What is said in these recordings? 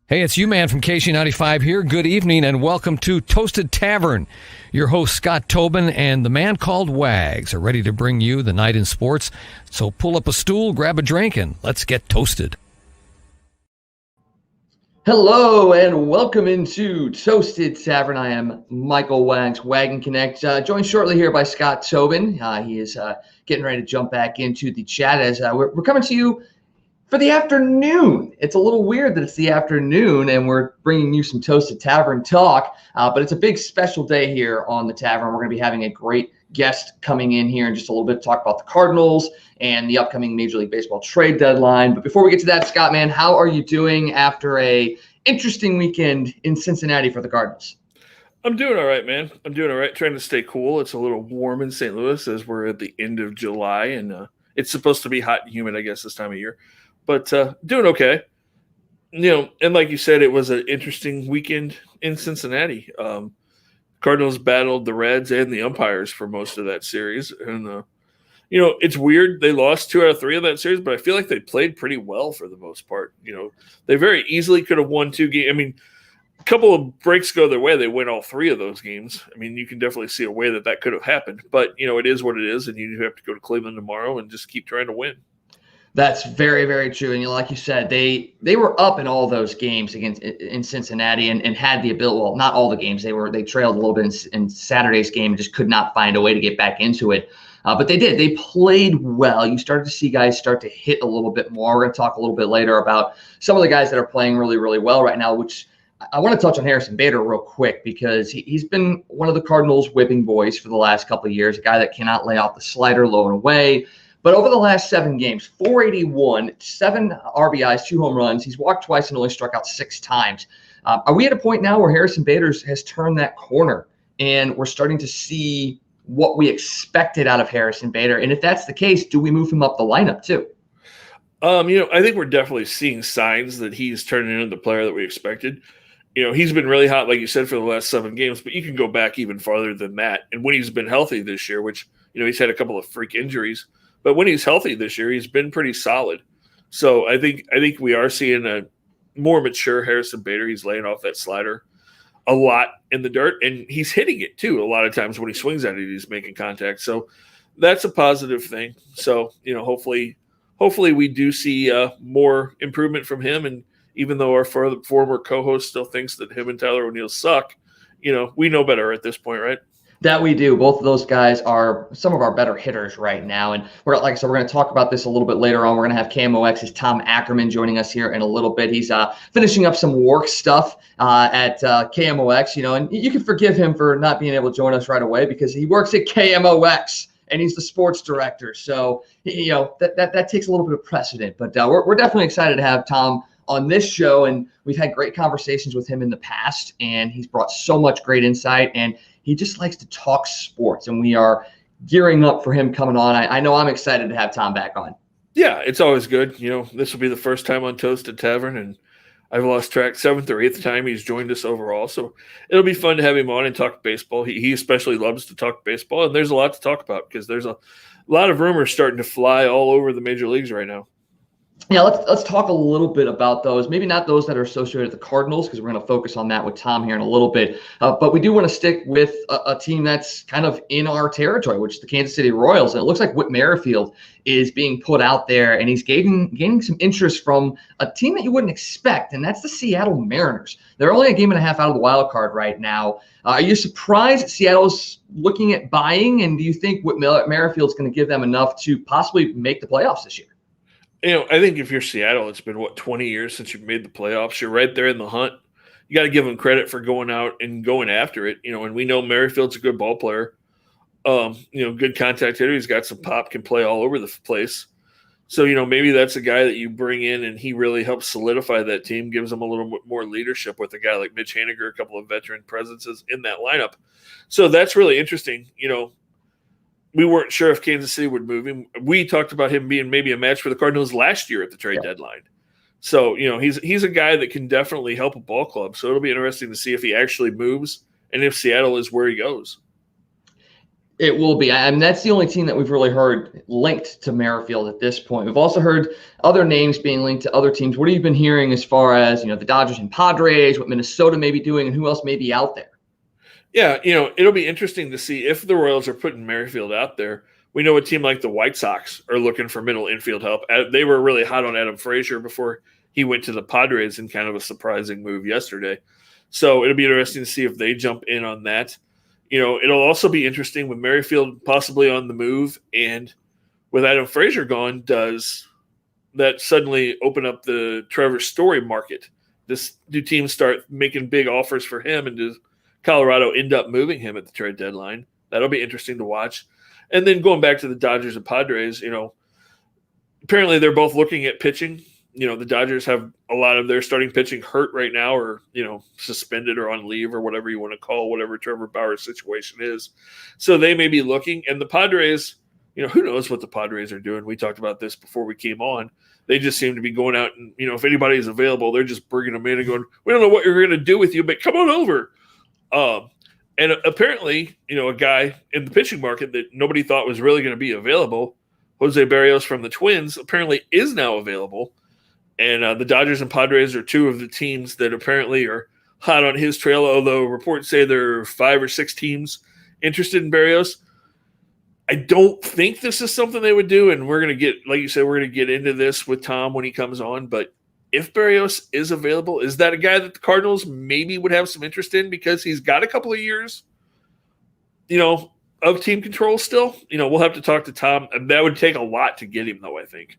Hey, it's you, man, from KC95 here. Good evening and welcome to Toasted Tavern. Your host, Scott Tobin, and the man called Wags are ready to bring you the night in sports. So pull up a stool, grab a drink, and let's get toasted. Hello and welcome into Toasted Tavern. I am Michael Wags, Wagon Connect, joined shortly here by Scott Tobin. He is getting ready to jump back into the chat as we're coming to you for the afternoon. It's a little weird that it's the afternoon and we're bringing you some Toasted Tavern talk, but it's a big special day here on the Tavern. We're going to be having a great guest coming in here in just a little bit to talk about the Cardinals and the upcoming Major League Baseball trade deadline. But before we get to that, Scott, man, how are you doing after a interesting weekend in Cincinnati for the Cardinals? I'm doing all right, man. I'm doing all right, trying to stay cool. It's a little warm in St. Louis as we're at the end of July, and it's supposed to be hot and humid, I guess, this time of year. But doing okay. And like you said, it was an interesting weekend in Cincinnati. Cardinals battled the Reds and the umpires for most of that series. And, it's weird. They lost 2 out of 3 of that series, but I feel like they played pretty well for the most part. They very easily could have won 2 games. I mean, a couple of breaks go their way. They win all 3 of those games. I mean, you can definitely see a way that could have happened. But, it is what it is, and you have to go to Cleveland tomorrow and just keep trying to win. That's very, very true. And like you said, they were up in all those games in Cincinnati and had the ability. Well, not all the games. They trailed a little bit in Saturday's game and just could not find a way to get back into it. But they did. They played well. You started to see guys start to hit a little bit more. We're going to talk a little bit later about some of the guys that are playing really, really well right now, which I want to touch on Harrison Bader real quick because he's been one of the Cardinals' whipping boys for the last couple of years, a guy that cannot lay off the slider low and away. But over the last 7 games, 481, 7 RBIs, 2 home runs. He's walked twice and only struck out 6 times. Are we at a point now where Harrison Bader has turned that corner and we're starting to see what we expected out of Harrison Bader? And if that's the case, do we move him up the lineup too? I think we're definitely seeing signs that he's turning into the player that we expected. He's been really hot, like you said, for the last 7 games, but you can go back even farther than that. And when he's been healthy this year, which, he's had a couple of freak injuries, but when he's healthy this year, he's been pretty solid. So I think we are seeing a more mature Harrison Bader. He's laying off that slider a lot in the dirt, and he's hitting it too. A lot of times when he swings at it, he's making contact. So that's a positive thing. So, hopefully we do see more improvement from him. And even though our former co-host still thinks that him and Tyler O'Neill suck, we know better at this point, right? That we do. Both of those guys are some of our better hitters right now. And like I said, we're going to talk about this a little bit later on. We're going to have KMOX's Tom Ackerman joining us here in a little bit. He's finishing up some work stuff at KMOX, and you can forgive him for not being able to join us right away because he works at KMOX and he's the sports director. So, that takes a little bit of precedent. But we're definitely excited to have Tom on this show. And we've had great conversations with him in the past, and he's brought so much great insight. And he just likes to talk sports, and we are gearing up for him coming on. I know I'm excited to have Tom back on. Yeah, it's always good. This will be the first time on Toasted Tavern, and I've lost track, 7th or 8th time he's joined us overall. So it'll be fun to have him on and talk baseball. He especially loves to talk baseball, and there's a lot to talk about because there's a lot of rumors starting to fly all over the major leagues right now. Yeah, let's talk a little bit about those. Maybe not those that are associated with the Cardinals, because we're going to focus on that with Tom here in a little bit. But we do want to stick with a team that's kind of in our territory, which is the Kansas City Royals. And it looks like Whit Merrifield is being put out there, and he's gaining some interest from a team that you wouldn't expect, and that's the Seattle Mariners. They're only a game and a half out of the wild card right now. Are you surprised Seattle's looking at buying, and do you think Whit Merrifield's going to give them enough to possibly make the playoffs this year? I think if you're Seattle, it's been, 20 years since you've made the playoffs. You're right there in the hunt. You got to give them credit for going out and going after it. And we know Merrifield's a good ball player. Good contact hitter. He's got some pop, can play all over the place. So, maybe that's a guy that you bring in and he really helps solidify that team, gives them a little bit more leadership with a guy like Mitch Haniger, a couple of veteran presences in that lineup. So that's really interesting. We weren't sure if Kansas City would move him. We talked about him being maybe a match for the Cardinals last year at the trade deadline. So, he's a guy that can definitely help a ball club. So it'll be interesting to see if he actually moves and if Seattle is where he goes. It will be. I mean, that's the only team that we've really heard linked to Merrifield at this point. We've also heard other names being linked to other teams. What have you been hearing as far as, the Dodgers and Padres, what Minnesota may be doing, and who else may be out there? Yeah, it'll be interesting to see if the Royals are putting Merrifield out there. We know a team like the White Sox are looking for middle infield help. They were really hot on Adam Frazier before he went to the Padres in kind of a surprising move yesterday. So it'll be interesting to see if they jump in on that. It'll also be interesting with Merrifield possibly on the move and with Adam Frazier gone, does that suddenly open up the Trevor Story market? Do teams start making big offers for him, and does Colorado end up moving him at the trade deadline? That'll be interesting to watch. And then going back to the Dodgers and Padres, apparently they're both looking at pitching. The Dodgers have a lot of their starting pitching hurt right now, or, suspended or on leave or whatever you want to call whatever Trevor Bauer's situation is. So they may be looking. And the Padres, who knows what the Padres are doing? We talked about this before we came on. They just seem to be going out and, if anybody is available, they're just bringing them in and going, we don't know what you're going to do with you, but come on over. And apparently, a guy in the pitching market that nobody thought was really going to be available, Jose Barros from the Twins, apparently is now available. And the Dodgers and Padres are two of the teams that apparently are hot on his trail, although reports say there are 5 or 6 teams interested in Barros. I don't think this is something they would do, and we're going to get, like you said, we're going to get into this with Tom when he comes on. But if Barros is available, is that a guy that the Cardinals maybe would have some interest in because he's got a couple of years, of team control still? We'll have to talk to Tom, and that would take a lot to get him, though, I think.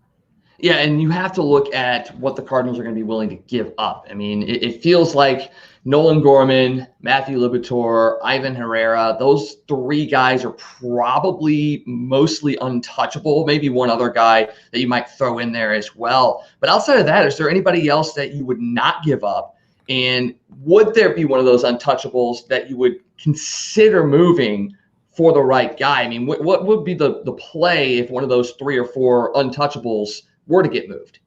Yeah, and you have to look at what the Cardinals are going to be willing to give up. I mean, it feels like Nolan Gorman, Matthew Liberatore, Ivan Herrera, those 3 guys are probably mostly untouchable. Maybe one other guy that you might throw in there as well. But outside of that, is there anybody else that you would not give up? And would there be one of those untouchables that you would consider moving for the right guy? I mean, what would be the play if one of those 3 or 4 untouchables were to get moved?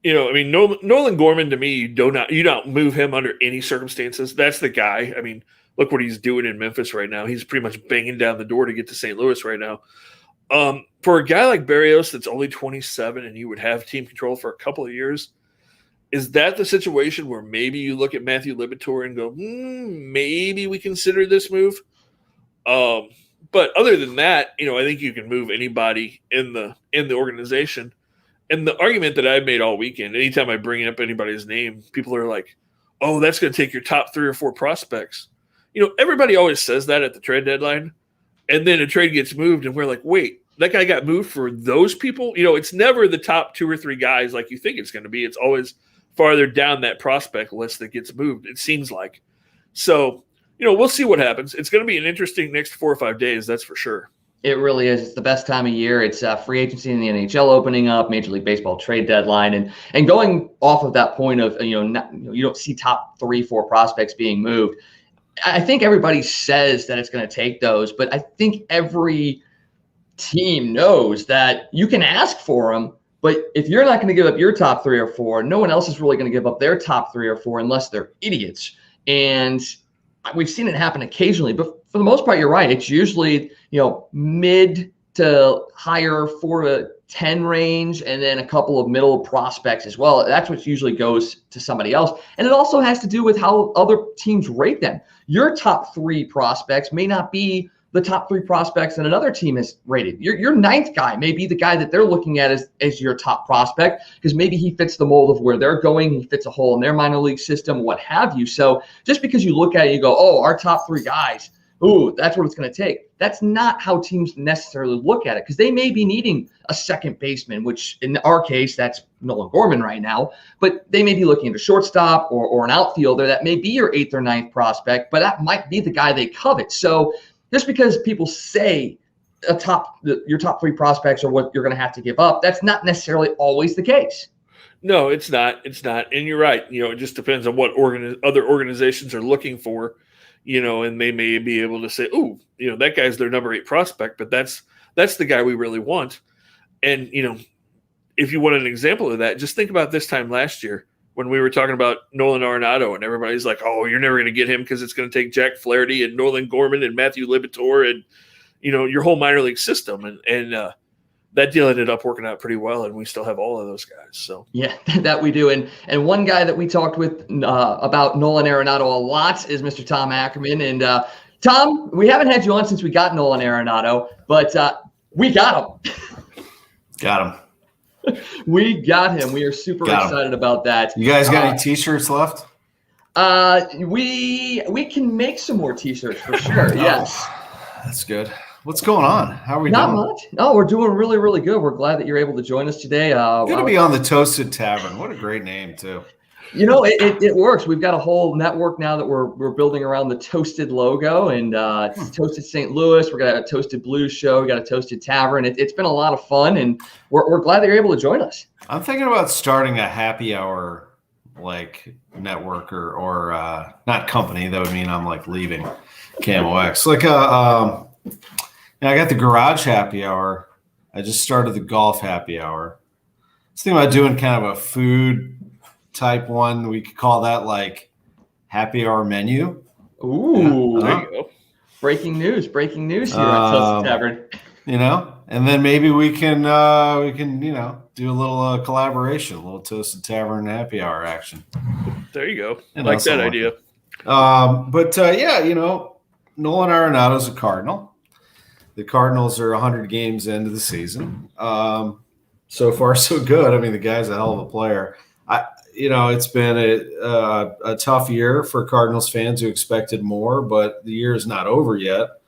Nolan Gorman, to me, you don't move him under any circumstances. That's the guy. I mean, look what he's doing in Memphis right now. He's pretty much banging down the door to get to St. Louis right now. For a guy like Barros that's only 27 and you would have team control for a couple of years, is that the situation where maybe you look at Matthew Liberatore and go, maybe we consider this move? But other than that, I think you can move anybody in the organization. And the argument that I've made all weekend, anytime I bring up anybody's name, people are like, oh, that's going to take your top 3 or 4 prospects. Everybody always says that at the trade deadline. And then a trade gets moved, and we're like, wait, that guy got moved for those people? It's never the top 2 or 3 guys like you think it's going to be. It's always farther down that prospect list that gets moved, it seems like. So, we'll see what happens. It's going to be an interesting next 4 or 5 days, that's for sure. It really is. It's the best time of year. It's free agency in the NHL opening up, Major League Baseball trade deadline, and going off of that point of you don't see top 3, 4 prospects being moved. I think everybody says that it's going to take those, but I think every team knows that you can ask for them. But if you're not going to give up your top 3 or 4, no one else is really going to give up their top 3 or 4 unless they're idiots. And we've seen it happen occasionally, but for the most part, you're right. It's usually, mid to higher 4 to 10 range, and then a couple of middle prospects as well. That's what usually goes to somebody else. And it also has to do with how other teams rate them. Your top 3 prospects may not be the top 3 prospects that another team is rated. Your 9th guy may be the guy that they're looking at as your top prospect, because maybe he fits the mold of where they're going. He fits a hole in their minor league system, what have you. So just because you look at it, you go, oh, our top 3 guys, ooh, that's what it's going to take. That's not how teams necessarily look at it, because they may be needing a second baseman, which in our case, that's Nolan Gorman right now, but they may be looking at a shortstop or an outfielder that may be your 8th or 9th prospect, but that might be the guy they covet. So just because people say your top 3 prospects are what you're going to have to give up, that's not necessarily always the case. No, it's not. It's not. And you're right. It just depends on what other organizations are looking for. And they may be able to say, oh, that guy's their number 8 prospect, but that's the guy we really want. And, if you want an example of that, just think about this time last year when we were talking about Nolan Arenado, and everybody's like, oh, you're never going to get him because it's going to take Jack Flaherty and Nolan Gorman and Matthew Liberatore and, your whole minor league system. And that deal ended up working out pretty well, and we still have all of those guys. So yeah, that we do. And one guy that we talked with about Nolan Arenado a lot is Mr. Tom Ackerman. And Tom, we haven't had you on since we got Nolan Arenado, but we got him. Got him. We got him. We are super excited about that. You guys got any T-shirts left? We can make some more T-shirts for sure. Yes. That's good. What's going on? How are we doing? Not much. No, we're doing really, really good. We're glad that you're able to join us today. Good to be on the Toasted Tavern. What a great name, too. It works. We've got a whole network now that we're building around the Toasted logo, and it's Toasted St. Louis. We're got a Toasted Blues show. We got a Toasted Tavern. It's been a lot of fun, and we're glad that you're able to join us. I'm thinking about starting a happy hour network or not company. That would mean I'm leaving KMOX. I got the garage happy hour. I just started the golf happy hour. I was thinking about doing kind of a food type one. We could call that happy hour menu. Ooh, there you go. Breaking news here at Toasted Tavern. And then maybe we can do a little collaboration, a little Toasted Tavern happy hour action. There you go. I like that idea. Nolan Arenado's a Cardinal. The Cardinals are 100 games into the season. So far, so good. I mean, the guy's a hell of a player. It's been a tough year for Cardinals fans who expected more, but the year is not over yet.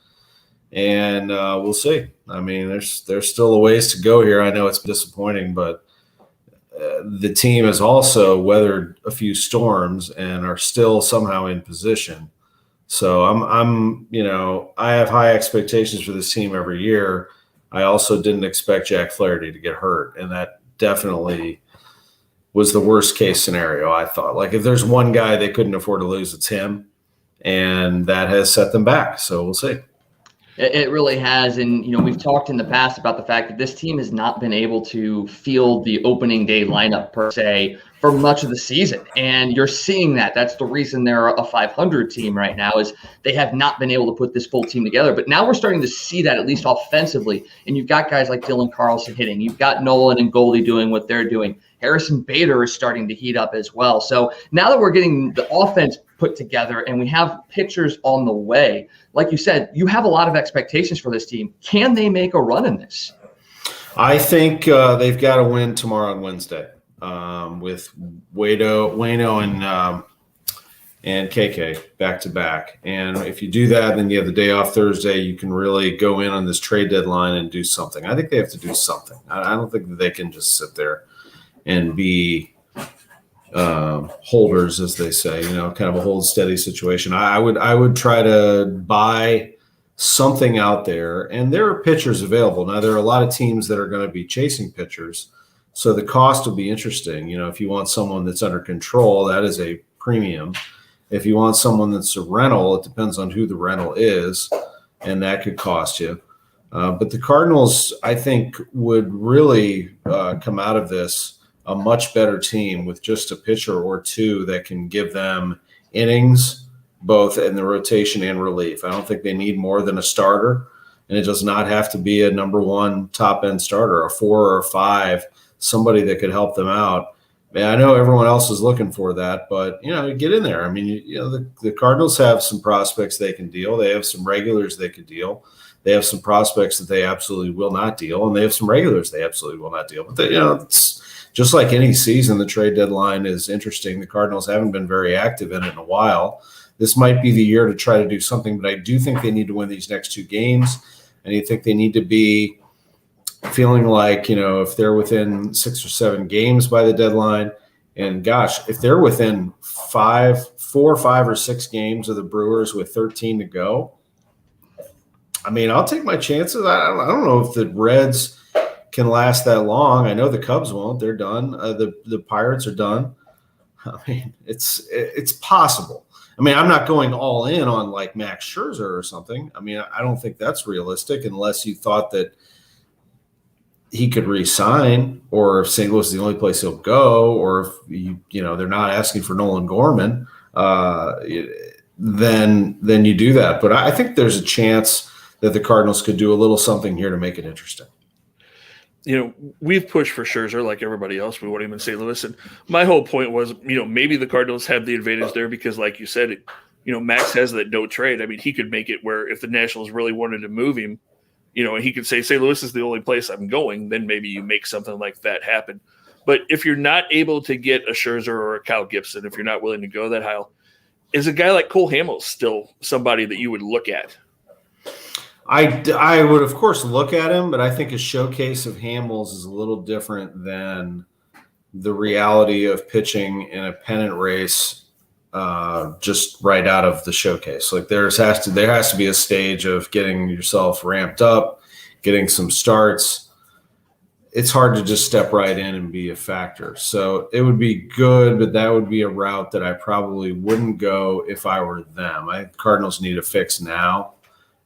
And we'll see. I mean, there's still a ways to go here. I know it's disappointing, but the team has also weathered a few storms and are still somehow in position. So I have high expectations for this team every year. I also didn't expect Jack Flaherty to get hurt, and that definitely was the worst case scenario. I thought, if there's one guy they couldn't afford to lose, it's him, and that has set them back. So we'll see. It really has. And, we've talked in the past about the fact that this team has not been able to field the opening day lineup per se for much of the season. And you're seeing that. That's the reason they're a 500 team right now, is they have not been able to put this full team together. But now we're starting to see that, at least offensively. And you've got guys like Dylan Carlson hitting. You've got Nolan and Goldie doing what they're doing. Harrison Bader is starting to heat up as well. So now that we're getting the offense put together and we have pitchers on the way, like you said, you have a lot of expectations for this team. Can they make a run in this? I think they've got to win tomorrow on Wednesday with Wayno and KK back to back. And if you do that, then you have the day off Thursday. You can really go in on this trade deadline and do something. I think they have to do something. I don't think that they can just sit there and be holders, as they say, kind of a hold steady situation. I would try to buy something out there, and there are pitchers available. Now, there are a lot of teams that are going to be chasing pitchers, so the cost will be interesting. If you want someone that's under control, that is a premium. If you want someone that's a rental, it depends on who the rental is, and that could cost you. But the Cardinals, I think, would really come out of this a much better team with just a pitcher or two that can give them innings, both in the rotation and relief. I don't think they need more than a starter, and it does not have to be a number one top-end starter, a 4 or a 5, somebody that could help them out. Man, I know everyone else is looking for that, but, get in there. I mean, the Cardinals have some prospects they can deal. They have some regulars they could deal. They have some prospects that they absolutely will not deal, and they have some regulars they absolutely will not deal. But, it's just like any season, the trade deadline is interesting. The Cardinals haven't been very active in it in a while. This might be the year to try to do something, but I do think they need to win these next 2 games. And I think they need to be feeling like, if they're within 6 or 7 games by the deadline, and gosh, if they're within 4, 5, or 6 games of the Brewers with 13 to go, I mean, I'll take my chances. I don't know if the Reds can last that long. I know the Cubs won't. They're done. The Pirates are done. I mean, it's possible. I mean, I'm not going all in on Max Scherzer or something. I mean, I don't think that's realistic unless you thought that he could re-sign, or if St. Louis is the only place he'll go, or if they're not asking for Nolan Gorman, then you do that. But I think there's a chance that the Cardinals could do a little something here to make it interesting. We've pushed for Scherzer like everybody else. We won't even say Louis. And my whole point was, maybe the Cardinals have the advantage there because, like you said, Max has that no trade. I mean, he could make it where if the Nationals really wanted to move him, and he could say St. Louis is the only place I'm going, then maybe you make something like that happen. But if you're not able to get a Scherzer or a Kyle Gibson, if you're not willing to go that high, is a guy like Cole Hamels still somebody that you would look at? I would, of course, look at him, but I think a showcase of Hamels is a little different than the reality of pitching in a pennant race just right out of the showcase. Like there has to be a stage of getting yourself ramped up, getting some starts. It's hard to just step right in and be a factor. So it would be good, but that would be a route that I probably wouldn't go if I were them. Cardinals need a fix now.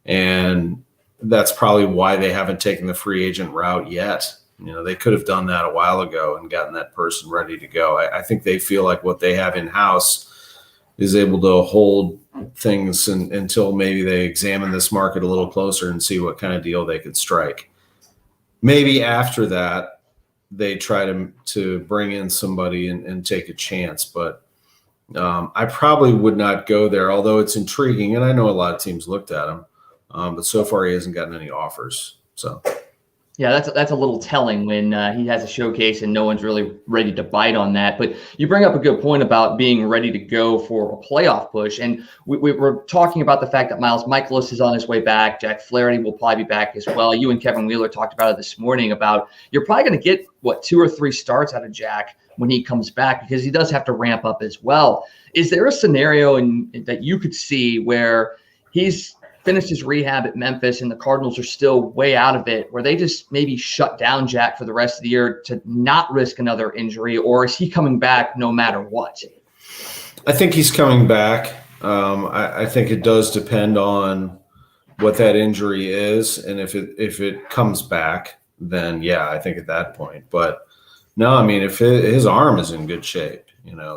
And that's probably why they haven't taken the free agent route yet. They could have done that a while ago and gotten that person ready to go. I think they feel like what they have in-house is able to hold things until maybe they examine this market a little closer and see what kind of deal they could strike. Maybe after that, they try to bring in somebody and take a chance. But I probably would not go there, although it's intriguing. And I know a lot of teams looked at him. But so far he hasn't gotten any offers. So, yeah, that's a little telling when he has a showcase and no one's really ready to bite on that. But you bring up a good point about being ready to go for a playoff push. And we're talking about the fact that Miles Mikolas is on his way back. Jack Flaherty will probably be back as well. You and Kevin Wheeler talked about it this morning about you're probably going to get, 2 or 3 starts out of Jack when he comes back because he does have to ramp up as well. Is there a scenario that you could see where he's finished his rehab at Memphis and the Cardinals are still way out of it, where they just maybe shut down Jack for the rest of the year to not risk another injury, or is he coming back no matter what? I think he's coming back. I think it does depend on what that injury is, and if it comes back, then yeah, I think at that point. But no, I mean, if his arm is in good shape,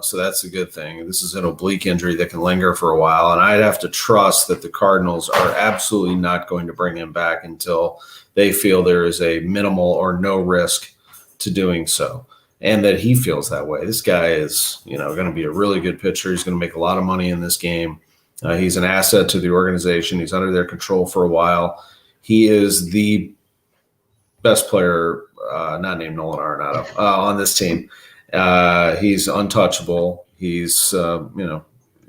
so that's a good thing. This is an oblique injury that can linger for a while, and I'd have to trust that the Cardinals are absolutely not going to bring him back until they feel there is a minimal or no risk to doing so, and that he feels that way. This guy is, going to be a really good pitcher. He's going to make a lot of money in this game. He's an asset to the organization. He's under their control for a while. He is the best player, not named Nolan Arenado, on this team. He's untouchable. He's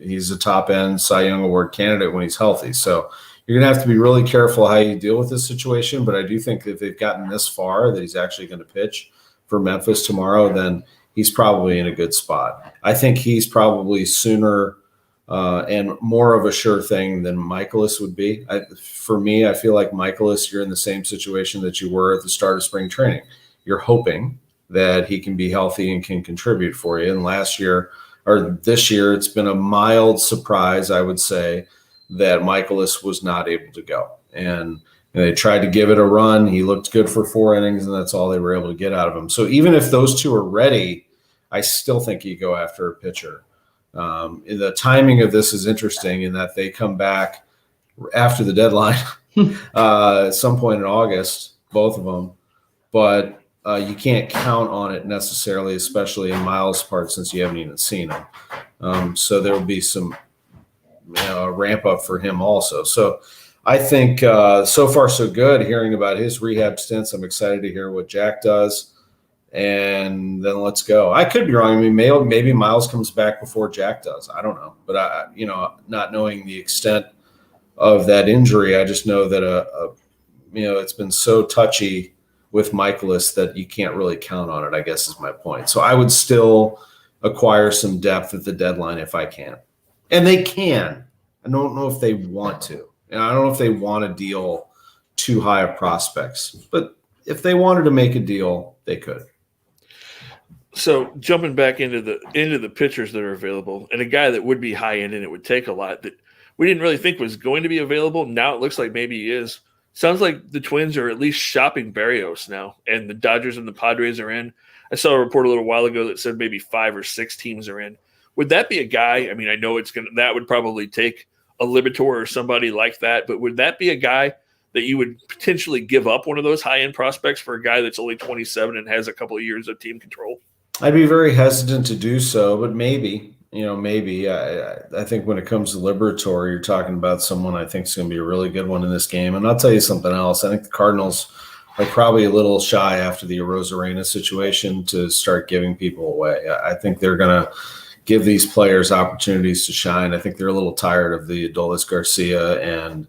he's a top end Cy Young Award candidate when he's healthy. So you're going to have to be really careful how you deal with this situation. But I do think if they've gotten this far that he's actually going to pitch for Memphis tomorrow, then he's probably in a good spot. I think he's probably sooner and more of a sure thing than Mikolas would be. For me, I feel like Mikolas, you're in the same situation that you were at the start of spring training. You're hoping that he can be healthy and can contribute for you. And this year, it's been a mild surprise, I would say, that Mikolas was not able to go. And they tried to give it a run. He looked good for 4 innings, and that's all they were able to get out of him. So even if those two are ready, I still think you go after a pitcher. The timing of this is interesting in that they come back after the deadline at some point in August, both of them. But you can't count on it necessarily, especially in Miles' part, since you haven't even seen him. So there will be some ramp up for him also. So I think so far so good hearing about his rehab stints. I'm excited to hear what Jack does. And then let's go. I could be wrong. I mean, maybe Miles comes back before Jack does. I don't know. But, not knowing the extent of that injury, I just know that, it's been so touchy with Mikolas that you can't really count on it, I guess is my point. So I would still acquire some depth at the deadline if I can. And they can. I don't know if they want to. And I don't know if they want to deal too high of prospects. But if they wanted to make a deal, they could. So jumping back into the pitchers that are available, and a guy that would be high end and it would take a lot that we didn't really think was going to be available. Now it looks like maybe he is. Sounds like the Twins are at least shopping Barros now, and the Dodgers and the Padres are in. I saw a report a little while ago that said maybe 5 or 6 teams are in. Would that be a guy? I mean, I know that would probably take a Libator or somebody like that, but would that be a guy that you would potentially give up one of those high-end prospects for a guy that's only 27 and has a couple of years of team control? I'd be very hesitant to do so, but maybe. Maybe. I think when it comes to Liberatore, you're talking about someone I think is going to be a really good one in this game. And I'll tell you something else. I think the Cardinals are probably a little shy after the Arozarena situation to start giving people away. I think they're going to give these players opportunities to shine. I think they're a little tired of the Adolis Garcia and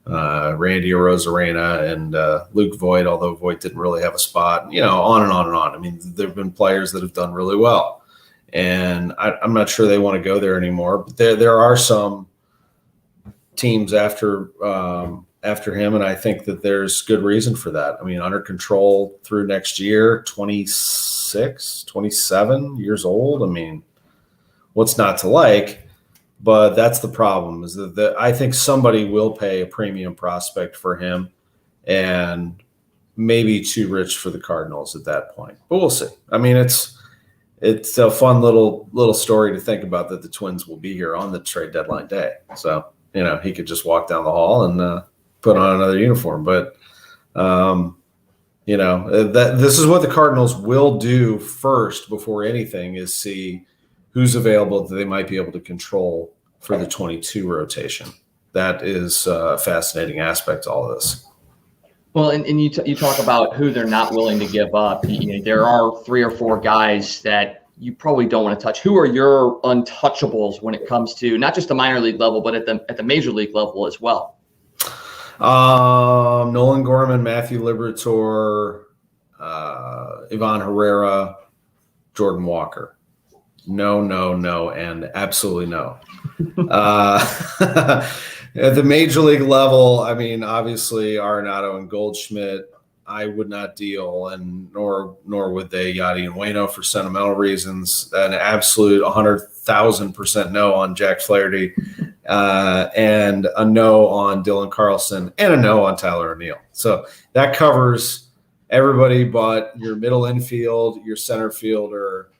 Randy Arozarena and Luke Voigt, although Voigt didn't really have a spot, on and on and on. I mean, there have been players that have done really well. And I'm not sure they want to go there anymore. But there are some teams after him, and I think that there's good reason for that. I mean, under control through next year, 26, 27 years old. I mean, what's not to like? But that's the problem, is that I think somebody will pay a premium prospect for him, and maybe too rich for the Cardinals at that point. But we'll see. I mean, it's a fun little story to think about, that the Twins will be here on the trade deadline day. So, he could just walk down the hall and put on another uniform. But, this is what the Cardinals will do first before anything, is see who's available that they might be able to control for the 22 rotation. That is a fascinating aspect to all of this. Well, and you talk about who they're not willing to give up. There are 3 or 4 guys that you probably don't want to touch. Who are your untouchables when it comes to not just the minor league level, but at the major league level as well? Nolan Gorman, Matthew Liberatore, Ivan Herrera, Jordan Walker. No, and absolutely no. At the major league level, I mean, obviously Arenado and Goldschmidt, I would not deal, and nor would they, Yadi and Waino, for sentimental reasons. An absolute 100,000% no on Jack Flaherty, and a no on Dylan Carlson, and a no on Tyler O'Neill. So that covers everybody but your middle infield, your center fielder,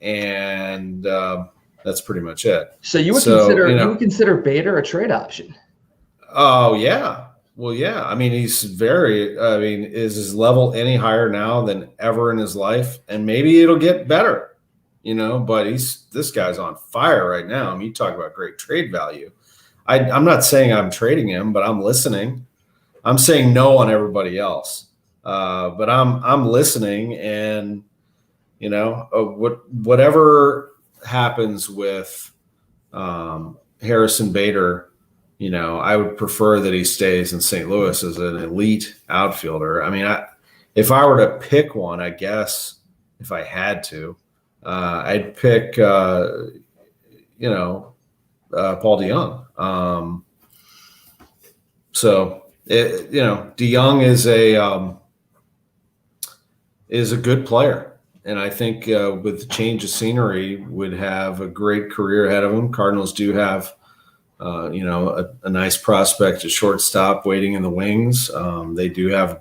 and that's pretty much it. So you would consider Bader a trade option? Oh yeah. Well, yeah. I mean, is his level any higher now than ever in his life? And maybe it'll get better, but this guy's on fire right now. I mean, you talk about great trade value. I'm not saying I'm trading him, but I'm listening. I'm saying no on everybody else. But I'm listening, and whatever happens with Harrison Bader, I would prefer that he stays in St. Louis as an elite outfielder. I mean, if I were to pick one, I guess if I had to, I'd pick, Paul DeYoung. DeYoung is a good player. And I think with the change of scenery, would have a great career ahead of him. Cardinals do have, a nice prospect at shortstop waiting in the wings. They do have a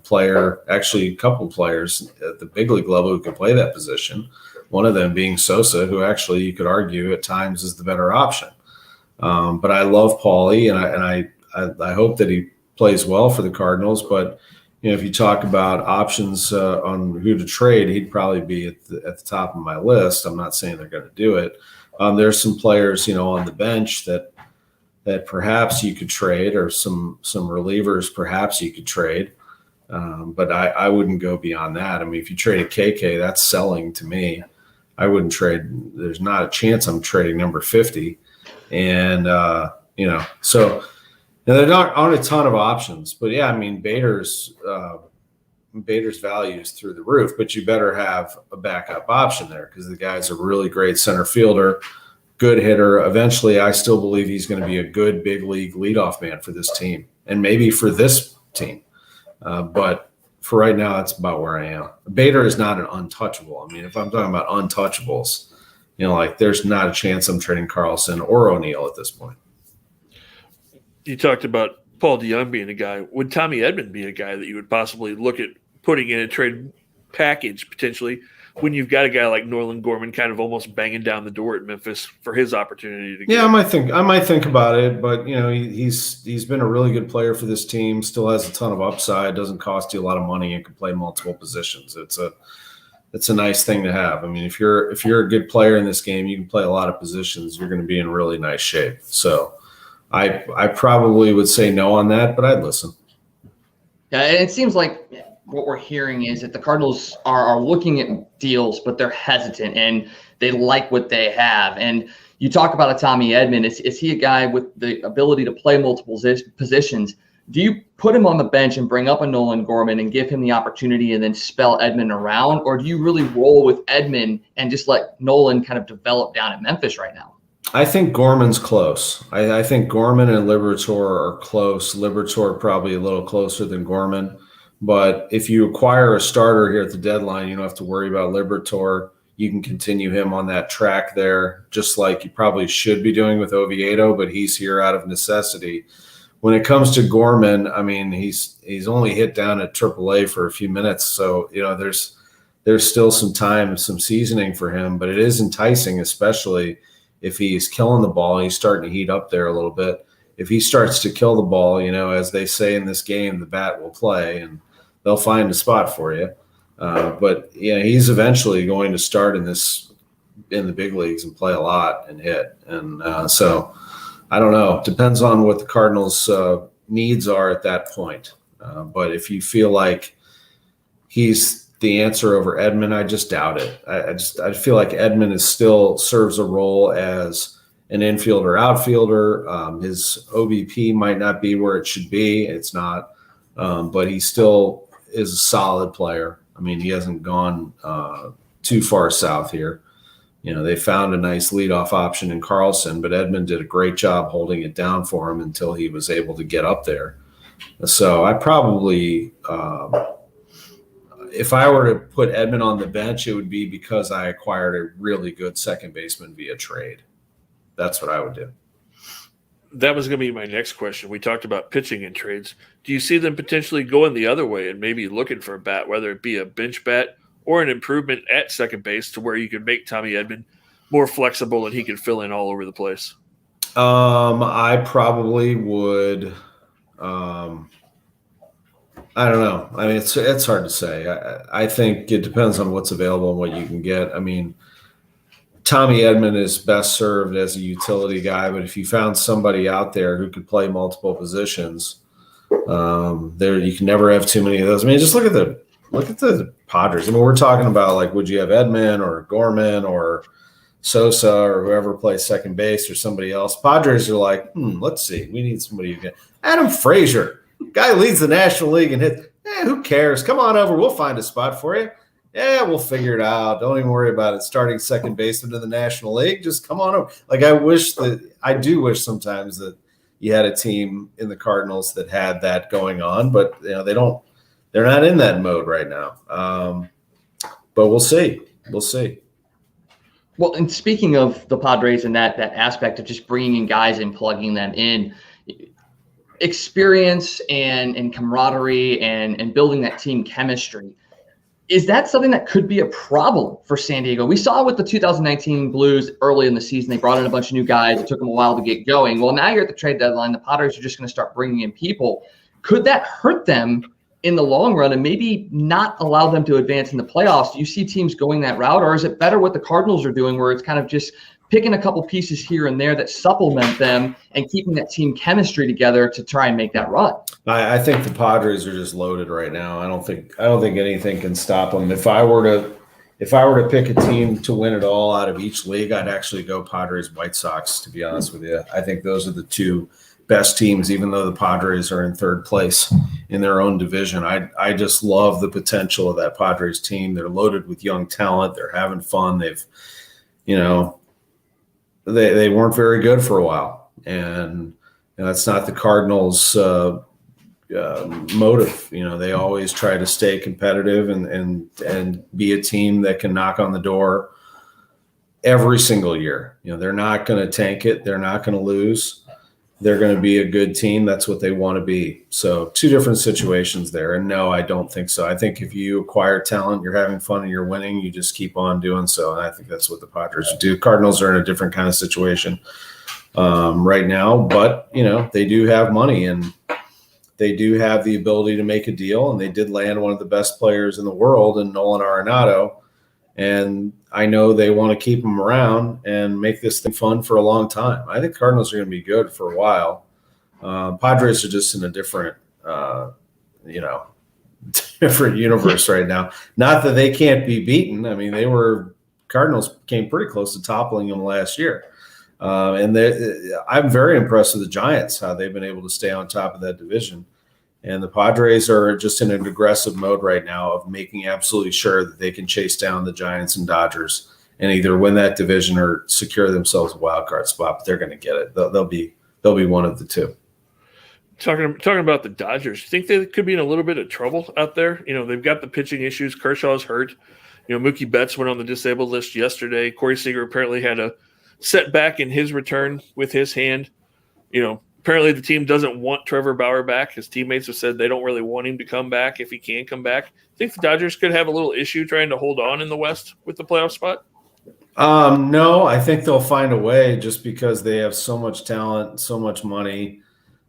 couple players at the big league level who can play that position. One of them being Sosa, who actually you could argue at times is the better option. But I love Paulie, and I hope that he plays well for the Cardinals. But if you talk about options on who to trade, he'd probably be at the top of my list. I'm not saying they're going to do it. There's some players, on the bench that perhaps you could trade, or some relievers perhaps you could trade. But I wouldn't go beyond that. I mean, if you trade a KK, that's selling to me. I wouldn't trade. There's not a chance I'm trading number 50. And, so – now, there aren't a ton of options, but yeah, I mean, Bader's value is through the roof, but you better have a backup option there, because the guy's a really great center fielder, good hitter. Eventually, I still believe he's going to be a good big league leadoff man for this team, and maybe for this team. But for right now, that's about where I am. Bader is not an untouchable. I mean, if I'm talking about untouchables, there's not a chance I'm trading Carlson or O'Neill at this point. You talked about Paul DeYoung being a guy. Would Tommy Edmond be a guy that you would possibly look at putting in a trade package potentially when you've got a guy like Nolan Gorman kind of almost banging down the door at Memphis for his opportunity to get. Yeah, I might think about it, but he's been a really good player for this team. Still has a ton of upside. Doesn't cost you a lot of money and can play multiple positions. It's a nice thing to have. I mean, if you're a good player in this game, you can play a lot of positions. You're going to be in really nice shape. So, I probably would say no on that, but I'd listen. Yeah, it seems like what we're hearing is that the Cardinals are looking at deals, but they're hesitant and they like what they have. And you talk about a Tommy Edmond. Is he a guy with the ability to play multiple positions? Do you put him on the bench and bring up a Nolan Gorman and give him the opportunity and then spell Edmond around? Or do you really roll with Edmond and just let Nolan kind of develop down at Memphis right now? I think Gorman's close. I think Gorman and Liberatore are close. Liberatore probably a little closer than Gorman. But if you acquire a starter here at the deadline, you don't have to worry about Liberatore. You can continue him on that track there, just like you probably should be doing with Oviedo, but he's here out of necessity. When it comes to Gorman, I mean, he's only hit down at AAA for a few minutes. So, there's still some time, some seasoning for him, but it is enticing, especially if he's killing the ball. He's starting to heat up there a little bit. If he starts to kill the ball, as they say in this game, the bat will play and they'll find a spot for you. But he's eventually going to start in the big leagues and play a lot and hit. And so I don't know. Depends on what the Cardinals' needs are at that point. But if you feel like he's the answer over Edmond, I just doubt it. I feel like Edmond still serves a role as an infielder, outfielder. His OBP might not be where it should be. It's not, but he still is a solid player. I mean, he hasn't gone too far south here. They found a nice leadoff option in Carlson, but Edmond did a great job holding it down for him until he was able to get up there. So I probably, if I were to put Edmond on the bench, it would be because I acquired a really good second baseman via trade. That's what I would do. That was going to be my next question. We talked about pitching in trades. Do you see them potentially going the other way and maybe looking for a bat, whether it be a bench bat or an improvement at second base to where you could make Tommy Edmond more flexible and he could fill in all over the place? I probably would. I don't know. I mean, it's hard to say. I think it depends on what's available and what you can get. I mean, Tommy Edmond is best served as a utility guy, but if you found somebody out there who could play multiple positions, there you can never have too many of those. I mean, just look at the Padres. I mean, we're talking about like, would you have Edmond or Gorman or Sosa or whoever plays second base or somebody else? Padres are like, let's see, we need somebody who can. Adam Frazier, guy leads the National League and hits. Who cares? Come on over, we'll find a spot for you. Yeah, we'll figure it out. Don't even worry about it. Starting second baseman in the National League, just come on over. Like I do wish sometimes that you had a team in the Cardinals that had that going on, but they don't. They're not in that mode right now. But we'll see. We'll see. Well, and speaking of the Padres and that aspect of just bringing in guys and plugging them in, experience and camaraderie and building that team chemistry. Is that something that could be a problem for San Diego? We saw with the 2019 Blues early in the season, they brought in a bunch of new guys. It took them a while to get going. Well, now you're at the trade deadline. The Padres are just going to start bringing in people. Could that hurt them in the long run and maybe not allow them to advance in the playoffs? Do you see teams going that route, or is it better what the Cardinals are doing where it's kind of just picking a couple pieces here and there that supplement them and keeping that team chemistry together to try and make that run? I think the Padres are just loaded right now. I don't think anything can stop them. If I were to pick a team to win it all out of each league, I'd actually go Padres White Sox, to be honest with you. I think those are the two best teams, even though the Padres are in third place in their own division. I just love the potential of that Padres team. They're loaded with young talent. They're having fun. They've, they weren't very good for a while, and that's not the Cardinals' motive. They always try to stay competitive and be a team that can knock on the door every single year. They're not going to tank it. They're not going to lose. they're going to be a good team. That's what they want to be. So 2 different situations there. And no, I don't think so. I think if you acquire talent, you're having fun and you're winning, you just keep on doing so. And I think that's what the Padres would do. Cardinals are in a different kind of situation right now, but they do have money and they do have the ability to make a deal. And they did land one of the best players in the world in Nolan Arenado. And I know they want to keep him around and make this thing fun for a long time. I think Cardinals are going to be good for a while. Padres are just in a different, different universe right now. Not that they can't be beaten. I mean, Cardinals came pretty close to toppling them last year. And I'm very impressed with the Giants, how they've been able to stay on top of that division. And the Padres are just in an aggressive mode right now of making absolutely sure that they can chase down the Giants and Dodgers and either win that division or secure themselves a wild card spot. But they're going to get it. They'll be one of the 2. Talking about the Dodgers, you think they could be in a little bit of trouble out there? They've got the pitching issues. Kershaw's hurt. Mookie Betts went on the disabled list yesterday. Corey Seager apparently had a setback in his return with his hand. Apparently the team doesn't want Trevor Bauer back. His teammates have said they don't really want him to come back if he can come back. I think the Dodgers could have a little issue trying to hold on in the West with the playoff spot. No, I think they'll find a way just because they have so much talent, so much money.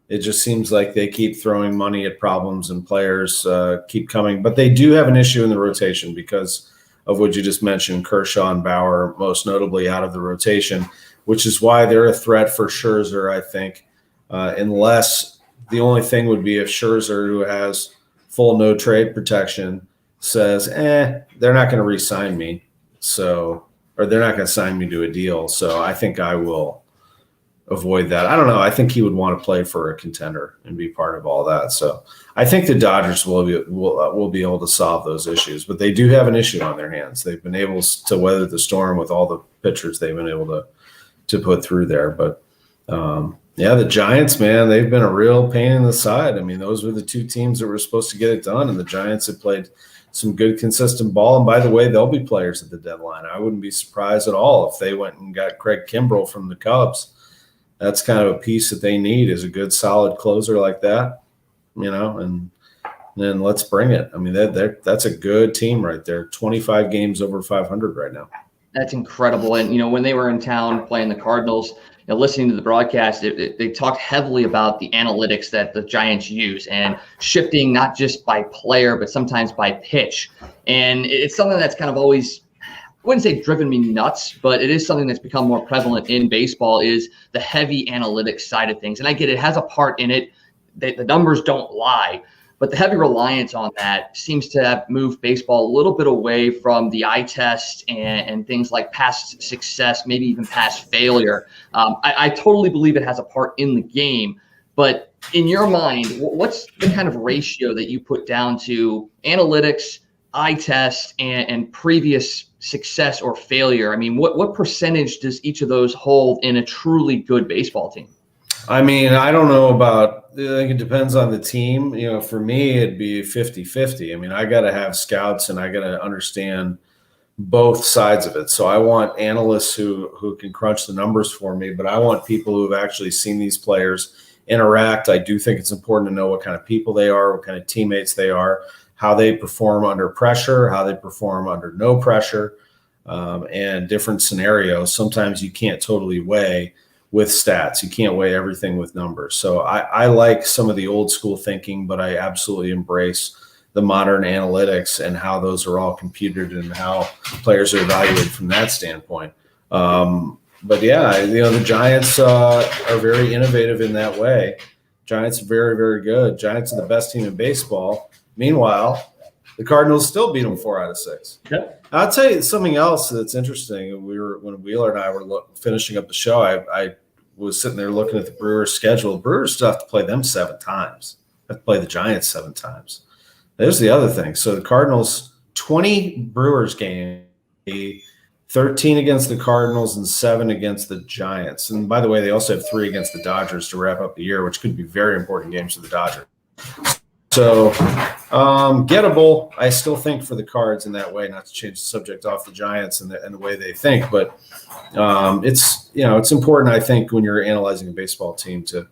It just seems like they keep throwing money at problems and players keep coming. But they do have an issue in the rotation because of what you just mentioned, Kershaw and Bauer most notably out of the rotation, which is why they're a threat for Scherzer, I think. Unless the only thing would be if Scherzer, who has full no trade protection, says, they're not going to re-sign me. Or they're not going to sign me to a deal. So I think I will avoid that. I don't know. I think he would want to play for a contender and be part of all that. So I think the Dodgers will be able to solve those issues, but they do have an issue on their hands. They've been able to weather the storm with all the pitchers they've been able to put through there. But the Giants, man, they've been a real pain in the side. I mean, those were the 2 teams that were supposed to get it done, and the Giants have played some good, consistent ball. And by the way, they'll be players at the deadline. I wouldn't be surprised at all if they went and got Craig Kimbrell from the Cubs. That's kind of a piece that they need, is a good, solid closer like that, and then let's bring it. I mean, that's a good team right there. 25 games over 500 right now. That's incredible. And, when they were in town playing the Cardinals, listening to the broadcast, they talked heavily about the analytics that the Giants use and shifting not just by player, but sometimes by pitch. And it's something that's kind of always, I wouldn't say driven me nuts, but it is something that's become more prevalent in baseball, is the heavy analytics side of things. And I get it has a part in it. The numbers don't lie. But the heavy reliance on that seems to have moved baseball a little bit away from the eye test and things like past success, maybe even past failure. I totally believe it has a part in the game. But in your mind, what's the kind of ratio that you put down to analytics, eye test, and previous success or failure? I mean, what percentage does each of those hold in a truly good baseball team? I mean, I don't know about – I think it depends on the team. For me, it'd be 50-50. I mean, I got to have scouts and I got to understand both sides of it. So I want analysts who can crunch the numbers for me, but I want people who have actually seen these players interact. I do think it's important to know what kind of people they are, what kind of teammates they are, how they perform under pressure, how they perform under no pressure, and different scenarios. Sometimes you can't totally weigh with stats. You can't weigh everything with numbers. So I like some of the old school thinking, but I absolutely embrace the modern analytics and how those are all computed and how players are evaluated from that standpoint. But yeah, the Giants are very innovative in that way. Giants are very, very good. Giants are the best team in baseball. Meanwhile, the Cardinals still beat them 4 out of 6. Yep. I'll tell you something else that's interesting. When Wheeler and I were finishing up the show, I was sitting there looking at the Brewers' schedule. The Brewers still have to play them 7 times. Have to play the Giants 7 times. There's the other thing. So the Cardinals, 20 Brewers games, 13 against the Cardinals and 7 against the Giants. And by the way, they also have 3 against the Dodgers to wrap up the year, which could be very important games for the Dodgers. So gettable, I still think, for the Cards in that way, not to change the subject off the Giants and the way they think, but it's important, I think, when you're analyzing a baseball team to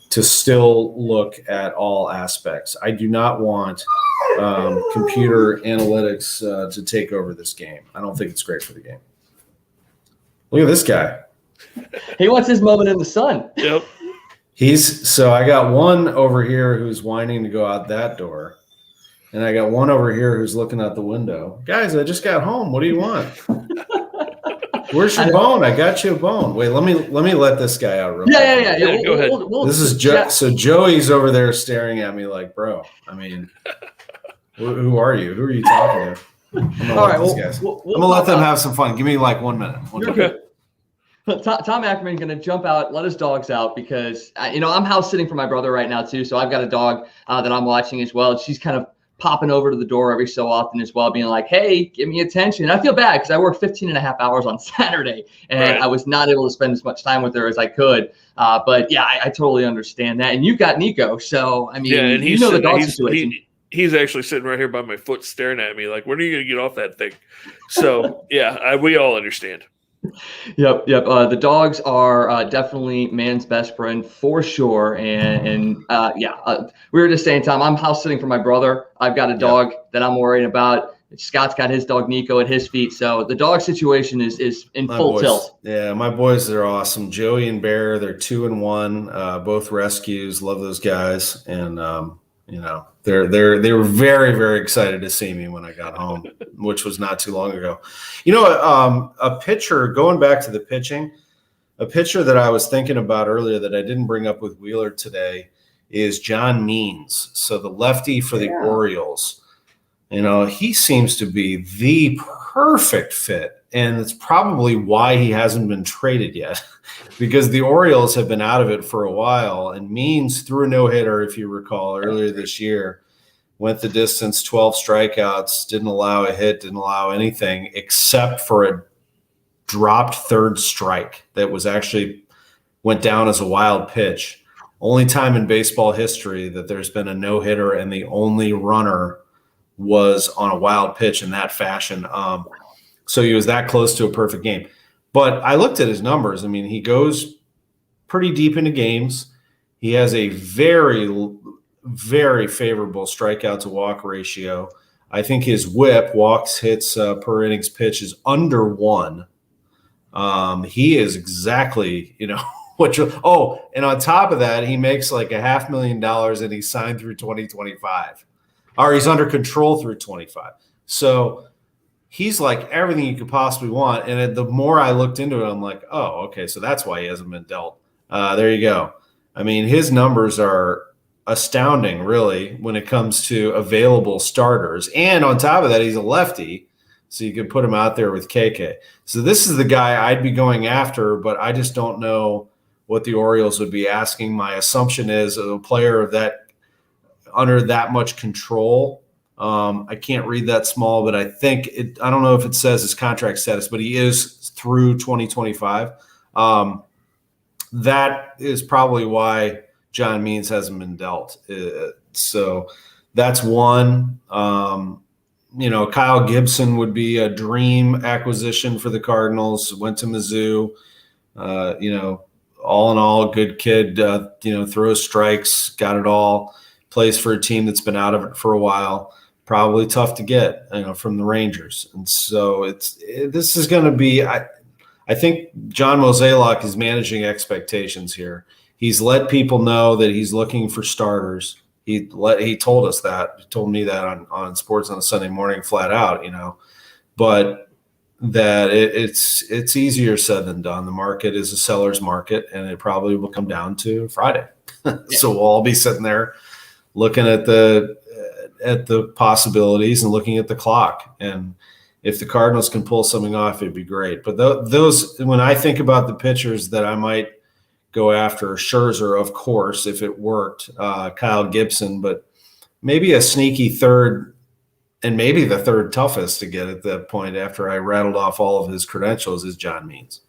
to still look at all aspects. I do not want computer analytics to take over this game. I don't think it's great for the game. Look at this guy. He wants his moment in the sun. Yep. So I got one over here who's whining to go out that door, and I got one over here who's looking out the window. Guys, I just got home. What do you want? Where's your bone? I got you a bone. Wait, let me let this guy out real quick. Yeah. Go ahead. This is so Joey's over there staring at me like, bro. I mean, who are you? Who are you talking to? I'm gonna let them have some fun. Give me like 1 minute. Okay. Tom Ackerman going to jump out, let his dogs out because, I'm house sitting for my brother right now too. So I've got a dog that I'm watching as well. She's kind of popping over to the door every so often as well, being like, hey, give me attention. And I feel bad because I worked 15 and a half hours on Saturday and right. I was not able to spend as much time with her as I could. But yeah, I totally understand that. And you've got Nico. So, I mean, and you know the dog situation. He's actually sitting right here by my foot staring at me like, when are you going to get off that thing? So, yeah, we all understand. Yep. The dogs are definitely man's best friend for sure. And we were just saying, Tom, I'm house sitting for my brother. I've got a dog that I'm worried about. Scott's got his dog Nico at his feet. So the dog situation is in full tilt. Yeah, my boys, they're awesome. Joey and Bear, they're 2-1, both rescues. Love those guys. And, they were very, very excited to see me when I got home, which was not too long ago. A pitcher, going back to the pitching, a pitcher that I was thinking about earlier that I didn't bring up with Wheeler today is John Means. So the lefty for the Orioles, he seems to be the perfect fit. And it's probably why he hasn't been traded yet, because the Orioles have been out of it for a while. And Means threw a no-hitter, if you recall, earlier this year, went the distance, 12 strikeouts, didn't allow a hit, didn't allow anything except for a dropped third strike that was actually went down as a wild pitch. Only time in baseball history that there's been a no-hitter and the only runner was on a wild pitch in that fashion. So he was that close to a perfect game. But I looked at his numbers. I mean, he goes pretty deep into games. He has a very, very favorable strikeout to walk ratio. I think his whip, walks, hits per innings pitch, is under 1. He is exactly, what you're – and on top of that, he makes like $500,000 and he's signed through 2025. Or he's under control through 25. So – he's like everything you could possibly want. And the more I looked into it, I'm like, oh, okay, so that's why he hasn't been dealt. There you go. I mean, his numbers are astounding, really, when it comes to available starters. And on top of that, he's a lefty, so you could put him out there with KK. So this is the guy I'd be going after, but I just don't know what the Orioles would be asking. My assumption is a player of that under that much control. I can't read that small, but I think I don't know if it says his contract status, but he is through 2025. That is probably why John Means hasn't been dealt. So that's one. Kyle Gibson would be a dream acquisition for the Cardinals. Went to Mizzou. All in all, good kid. Throws strikes, got it all. Plays for a team that's been out of it for a while. Probably tough to get, from the Rangers. And so this is going to be, I think John Mozeliak is managing expectations here. He's let people know that he's looking for starters. He told us that. He told me that on Sports on a Sunday Morning flat out, but that it's easier said than done. The market is a seller's market, and it probably will come down to Friday. So we'll all be sitting there looking at the possibilities and looking at the clock. And if the Cardinals can pull something off, it'd be great. But those, when I think about the pitchers that I might go after, Scherzer, of course, if it worked, Kyle Gibson, but maybe a sneaky third, and maybe the third toughest to get at that point after I rattled off all of his credentials, is John Means.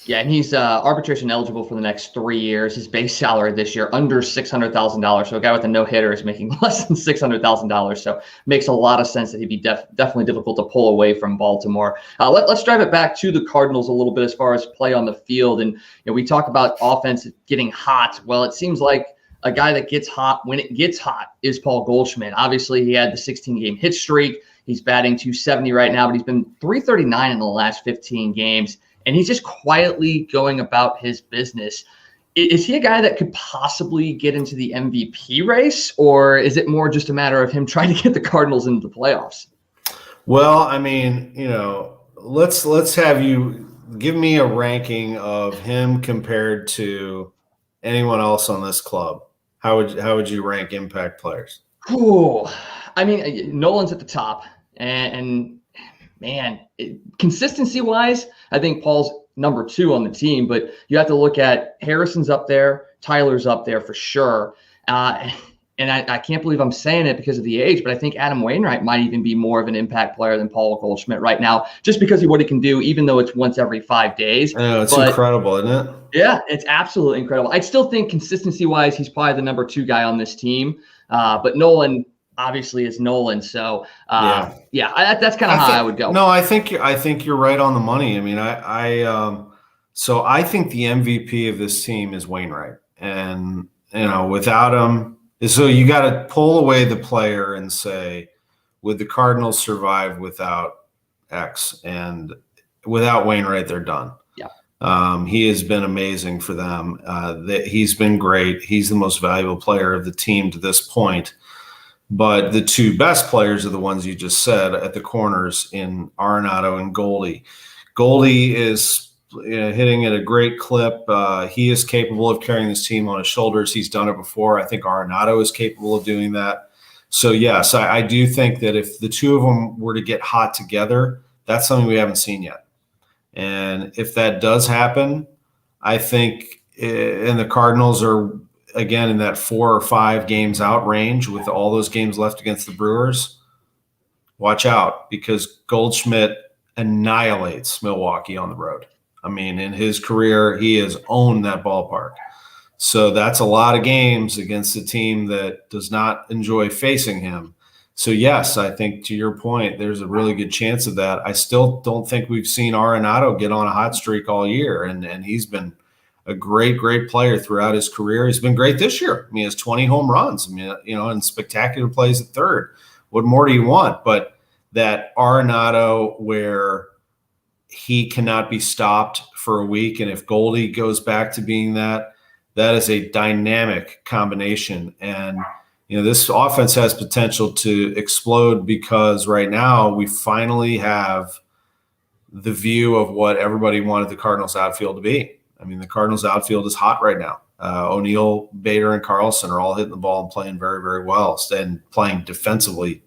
Yeah, and he's arbitration eligible for the next 3 years. His base salary this year, under $600,000. So a guy with a no-hitter is making less than $600,000. So makes a lot of sense that he'd be definitely difficult to pull away from Baltimore. Let's drive it back to the Cardinals a little bit as far as play on the field. And we talk about offense getting hot. Well, it seems like a guy that gets hot when it gets hot is Paul Goldschmidt. Obviously, he had the 16-game hit streak. He's batting .270 right now, but he's been .339 in the last 15 games, and he's just quietly going about his business. Is he a guy that could possibly get into the MVP race, or is it more just a matter of him trying to get the Cardinals into the playoffs? Well, I mean, let's have you give me a ranking of him compared to anyone else on this club. How would you rank impact players? Cool. I mean, Nolan's at the top, and man, consistency-wise, I think Paul's number 2 on the team. But you have to look at Harrison's up there, Tyler's up there for sure. And I can't believe I'm saying it because of the age, but I think Adam Wainwright might even be more of an impact player than Paul Goldschmidt right now, just because of what he can do, even though it's once every 5 days. I know, it's incredible, isn't it? Yeah, it's absolutely incredible. I still think consistency-wise, he's probably the number 2 guy on this team. But Nolan obviously is Nolan. So, that's kind of how I would go. No, I think you're right on the money. I mean, so I think the MVP of this team is Wainwright. And, without him, so you got to pull away the player and say, would the Cardinals survive without X? And without Wainwright, they're done. Yeah. He has been amazing for them. He's been great. He's the most valuable player of the team to this point. But the 2 best players are the ones you just said at the corners in Arenado and Goldie. Goldie is hitting at a great clip. He is capable of carrying this team on his shoulders. He's done it before. I think Arenado is capable of doing that. So, yes, I do think that if the 2 of them were to get hot together, that's something we haven't seen yet. And if that does happen, I think and the Cardinals are, again, in that 4 or 5 games out range with all those games left against the Brewers, watch out, because Goldschmidt annihilates Milwaukee on the road. I mean, in his career, he has owned that ballpark. So that's a lot of games against a team that does not enjoy facing him. So, yes, I think to your point, there's a really good chance of that. I still don't think we've seen Arenado get on a hot streak all year, and he's been a great, great player throughout his career. He's been great this year. I mean, he has 20 home runs, and spectacular plays at third. What more do you want? But that Arenado where he cannot be stopped for a week, and if Goldie goes back to being that is a dynamic combination. And this offense has potential to explode because right now we finally have the view of what everybody wanted the Cardinals outfield to be. I mean, the Cardinals outfield is hot right now. O'Neill, Bader, and Carlson are all hitting the ball and playing very, very well, and playing defensively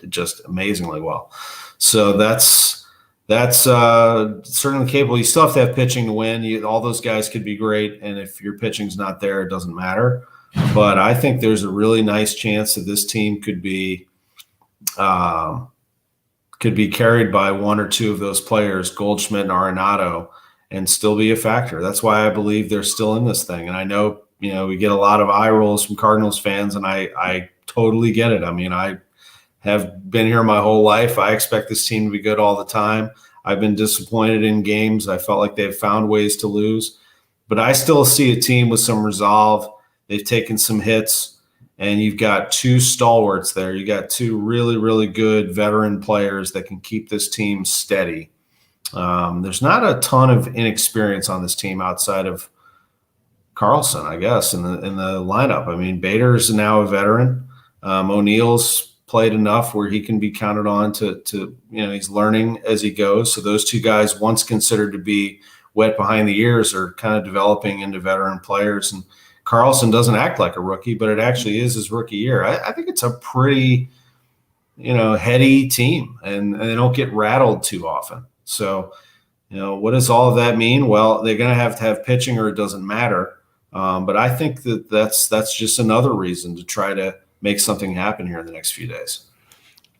just amazingly well. So that's certainly capable. You still have to have pitching to win. All those guys could be great, and if your pitching's not there, it doesn't matter. But I think there's a really nice chance that this team could be carried by 1 or 2 of those players, Goldschmidt and Arenado, and still be a factor. That's why I believe they're still in this thing. And I know, we get a lot of eye rolls from Cardinals fans, and I totally get it. I mean, I have been here my whole life. I expect this team to be good all the time. I've been disappointed in games. I felt like they've found ways to lose. But I still see a team with some resolve. They've taken some hits, and you've got 2 stalwarts there. You got 2 really, really good veteran players that can keep this team steady. There's not a ton of inexperience on this team outside of Carlson, I guess, in the lineup. I mean, Bader is now a veteran. O'Neill's played enough where he can be counted on to he's learning as he goes. So those 2 guys, once considered to be wet behind the ears, are kind of developing into veteran players. And Carlson doesn't act like a rookie, but it actually is his rookie year. I think it's a pretty, heady team, and they don't get rattled too often. So, what does all of that mean? Well, they're going to have pitching, or it doesn't matter. But I think that's just another reason to try to make something happen here in the next few days.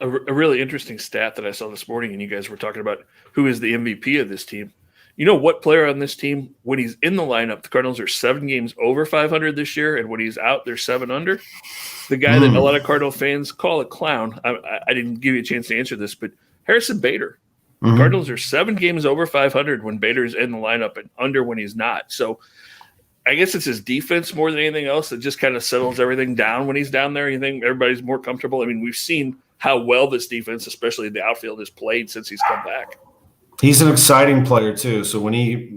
A really interesting stat that I saw this morning, and you guys were talking about who is the MVP of this team. You know what player on this team, when he's in the lineup, the Cardinals are 7 games over 500 this year, and when he's out, they're 7 under. The guy that a lot of Cardinal fans call a clown, I didn't give you a chance to answer this, but Harrison Bader. The Cardinals are 7 games over 500 when Bader's in the lineup and under when he's not. So I guess it's his defense more than anything else that just kind of settles everything down when he's down there. You think everybody's more comfortable? I mean, we've seen how well this defense, especially the outfield, has played since he's come back. He's an exciting player too. So when he,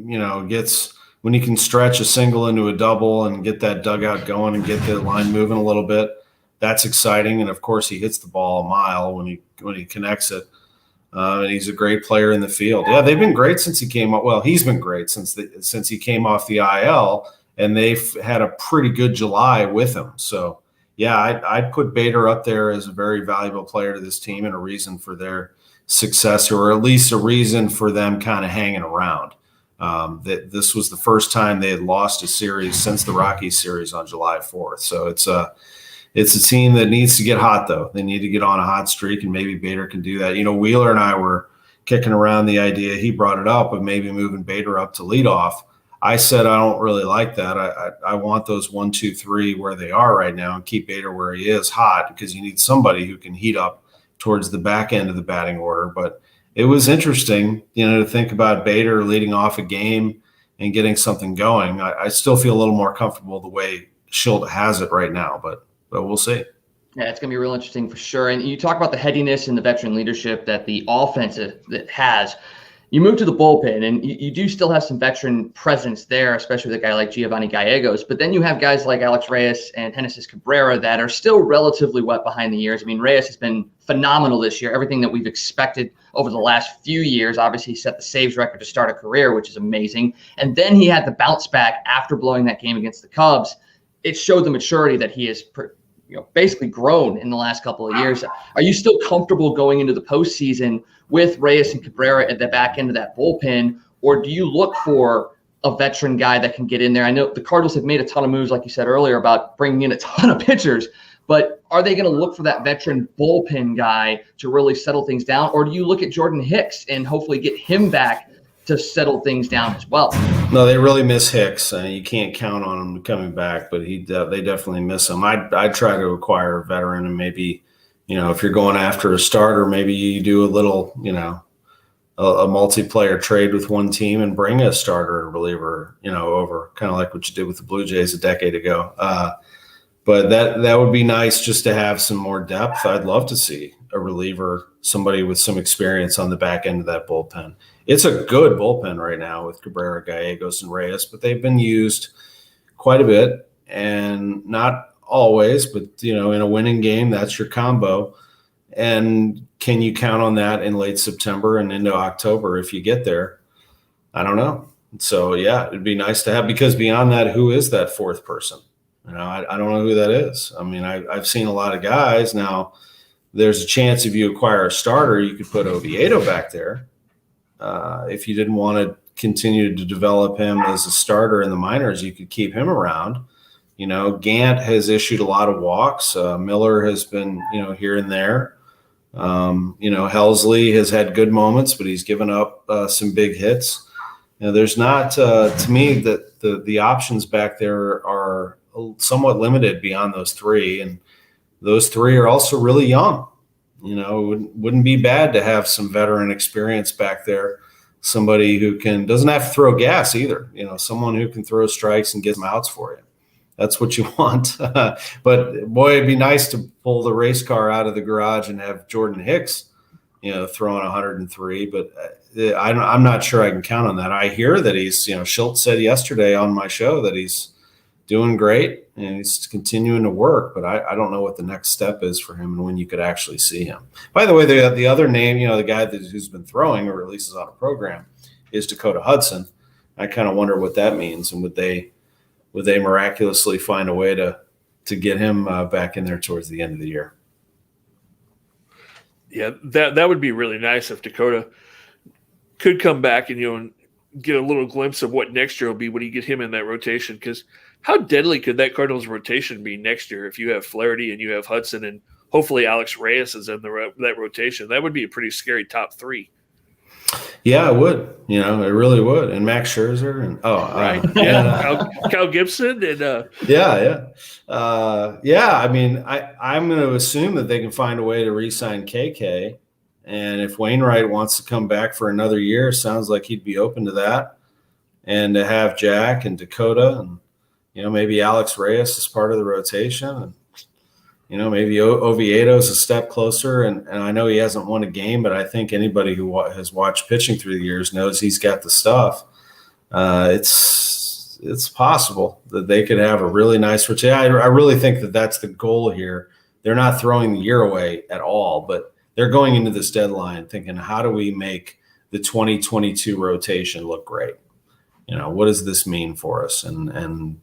when he can stretch a single into a double and get that dugout going and get the line moving a little bit, that's exciting. And of course, he hits the ball a mile when he connects it. And he's a great player in the field. Yeah, they've been great since he came up. Well, he's been great since he came off the IL, and they've had a pretty good July with him. So, yeah, I'd put Bader up there as a very valuable player to this team and a reason for their success, or at least a reason for them kind of hanging around. That this was the first time they had lost a series since the Rockies series on July 4th. So it's a team that needs to get hot, though. They need to get on a hot streak, and maybe Bader can do that. Wheeler and I were kicking around the idea, he brought it up, of maybe moving Bader up to leadoff. I said I don't really like that. I want those 1, 2, 3 where they are right now and keep Bader where he is hot, because you need somebody who can heat up towards the back end of the batting order. But it was interesting, to think about Bader leading off a game and getting something going. I still feel a little more comfortable the way Schilt has it right now, but we'll see. Yeah, it's going to be real interesting for sure. And you talk about the headiness and the veteran leadership that the offense that has. You move to the bullpen, and you do still have some veteran presence there, especially with a guy like Giovanni Gallegos. But then you have guys like Alex Reyes and Genesis Cabrera that are still relatively wet behind the ears. I mean, Reyes has been phenomenal this year, everything that we've expected over the last few years. Obviously, he set the saves record to start a career, which is amazing. And then he had the bounce back after blowing that game against the Cubs. It showed the maturity that he has basically grown in the last couple of years. Are you still comfortable going into the postseason with Reyes and Cabrera at the back end of that bullpen, or do you look for a veteran guy that can get in there? I know the Cardinals have made a ton of moves, like you said earlier, about bringing in a ton of pitchers, but are they going to look for that veteran bullpen guy to really settle things down, or do you look at Jordan Hicks and hopefully get him back to settle things down as well? No, they really miss Hicks. You can't count on him coming back, but they definitely miss him. I'd try to acquire a veteran, and maybe, if you're going after a starter, maybe you do a little, a multiplayer trade with one team and bring a starter and reliever, over, kind of like what you did with the Blue Jays a decade ago. But that would be nice just to have some more depth. I'd love to see a reliever, somebody with some experience on the back end of that bullpen. It's a good bullpen right now with Cabrera, Gallegos, and Reyes, but they've been used quite a bit, and not always, but, in a winning game, that's your combo. And can you count on that in late September and into October if you get there? I don't know. So, yeah, it'd be nice to have, because beyond that, who is that fourth person? I don't know who that is. I mean, I've seen a lot of guys. Now, there's a chance if you acquire a starter, you could put Oviedo back there. If you didn't want to continue to develop him as a starter in the minors, you could keep him around. Gant has issued a lot of walks. Miller has been, here and there. Helsley has had good moments, but he's given up some big hits. There's not, to me, that the options back there are somewhat limited beyond those three. And those three are also really young. It wouldn't be bad to have some veteran experience back there. Somebody who doesn't have to throw gas either. Someone who can throw strikes and get some outs for you. That's what you want. But boy, it'd be nice to pull the race car out of the garage and have Jordan Hicks, throwing 103. But I'm not sure I can count on that. I hear that he's, Schilt said yesterday on my show that he's doing great and he's continuing to work, but I don't know what the next step is for him and when you could actually see him. By the way, the other name, the guy who's been throwing, or at least is on a program, is Dakota Hudson. I kind of wonder what that means, and would they miraculously find a way to get him back in there towards the end of the year? Yeah, that would be really nice if Dakota could come back and get a little glimpse of what next year will be when you get him in that rotation. Because how deadly could that Cardinals rotation be next year if you have Flaherty and you have Hudson and hopefully Alex Reyes is in that rotation? That would be a pretty scary top three. Yeah, it would. It really would. And Max Scherzer and right, Cal Gibson and yeah. I mean, I'm going to assume that they can find a way to re-sign KK. And if Wainwright wants to come back for another year, sounds like he'd be open to that. And to have Jack and Dakota, and maybe Alex Reyes is part of the rotation, and maybe Oviedo's a step closer. And I know he hasn't won a game, but I think anybody who has watched pitching through the years knows he's got the stuff. It's possible that they could have a really nice rotation. I really think that that's the goal here. They're not throwing the year away at all, but they're going into this deadline thinking, how do we make the 2022 rotation look great? What does this mean for us? And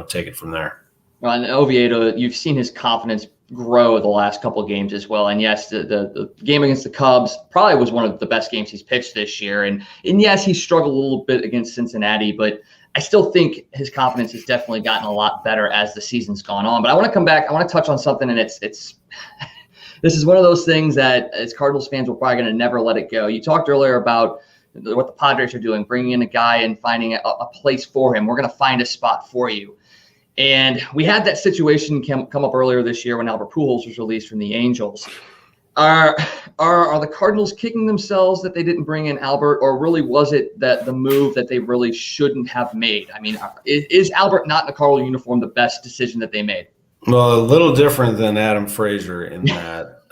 take it from there. Well, and Oviedo, you've seen his confidence grow the last couple of games as well. And yes, the game against the Cubs probably was one of the best games he's pitched this year. And yes, he struggled a little bit against Cincinnati, but I still think his confidence has definitely gotten a lot better as the season's gone on. But I want to come back. I want to touch on something, and it's this is one of those things that as Cardinals fans, we're probably going to never let it go. You talked earlier about what the Padres are doing, bringing in a guy and finding a place for him. We're going to find a spot for you. And we had that situation come up earlier this year when Albert Pujols was released from the Angels. Are the Cardinals kicking themselves that they didn't bring in Albert, or really was it that the move that they really shouldn't have made? I mean, is Albert not in a Cardinal uniform the best decision that they made? Well, a little different than Adam Frazier in that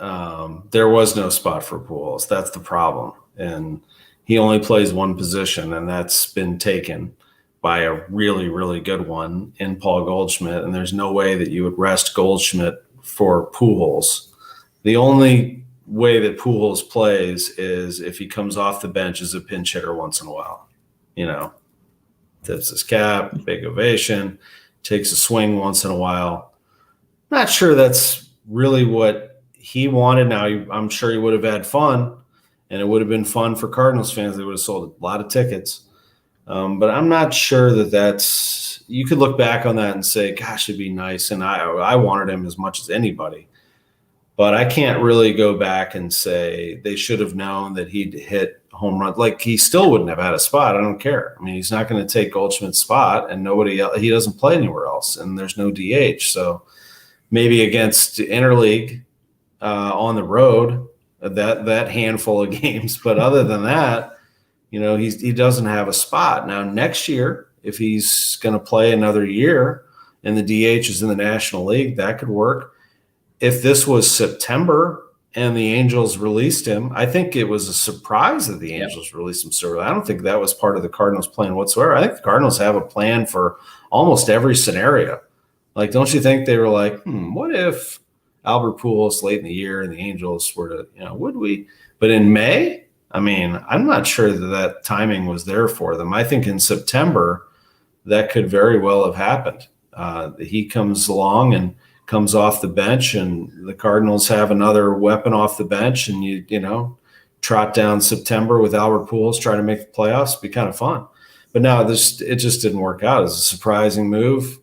there was no spot for Pujols. That's the problem. And he only plays one position, and that's been taken by a really, really good one in Paul Goldschmidt. And there's no way that you would rest Goldschmidt for Pujols. The only way that Pujols plays is if he comes off the bench as a pinch hitter once in a while. Tips his cap, big ovation, takes a swing once in a while. Not sure that's really what he wanted. Now, I'm sure he would have had fun, and it would have been fun for Cardinals fans. They would have sold a lot of tickets. But I'm not sure that's – you could look back on that and say, gosh, it'd be nice. And I wanted him as much as anybody. But I can't really go back and say they should have known that he'd hit home run. Like, he still wouldn't have had a spot. I don't care. I mean, he's not going to take Goldschmidt's spot, and nobody else – he doesn't play anywhere else, and there's no DH. So maybe against interleague on the road, that handful of games. But other than that, he doesn't have a spot. Now, next year, if he's going to play another year and the DH is in the National League, that could work. If this was September and the Angels released him, I think it was a surprise that the Angels released him so early. I don't think that was part of the Cardinals' plan whatsoever. I think the Cardinals have a plan for almost every scenario. Like, don't you think they were like, what if Albert Pujols late in the year and the Angels were to, would we? But in May, I mean, I'm not sure that timing was there for them. I think in September, that could very well have happened. He comes along and comes off the bench, and the Cardinals have another weapon off the bench, and you trot down September with Albert Pujols trying to make the playoffs. It'd be kind of fun. But no, it just didn't work out. It was a surprising move.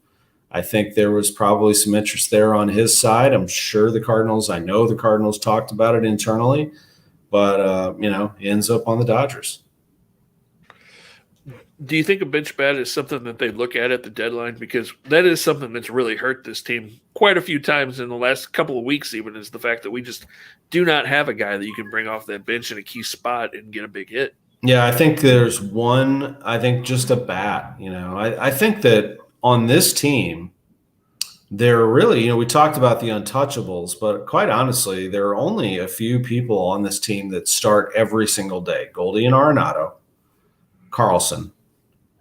I think there was probably some interest there on his side. I'm sure I know the Cardinals talked about it internally, but he ends up on the Dodgers. Do you think a bench bat is something that they look at the deadline? Because that is something that's really hurt this team quite a few times in the last couple of weeks, even, is the fact that we just do not have a guy that you can bring off that bench in a key spot and get a big hit. Yeah, I think there's just a bat. I think that on this team, there are really, we talked about the untouchables, but quite honestly, there are only a few people on this team that start every single day. Goldie and Arenado, Carlson.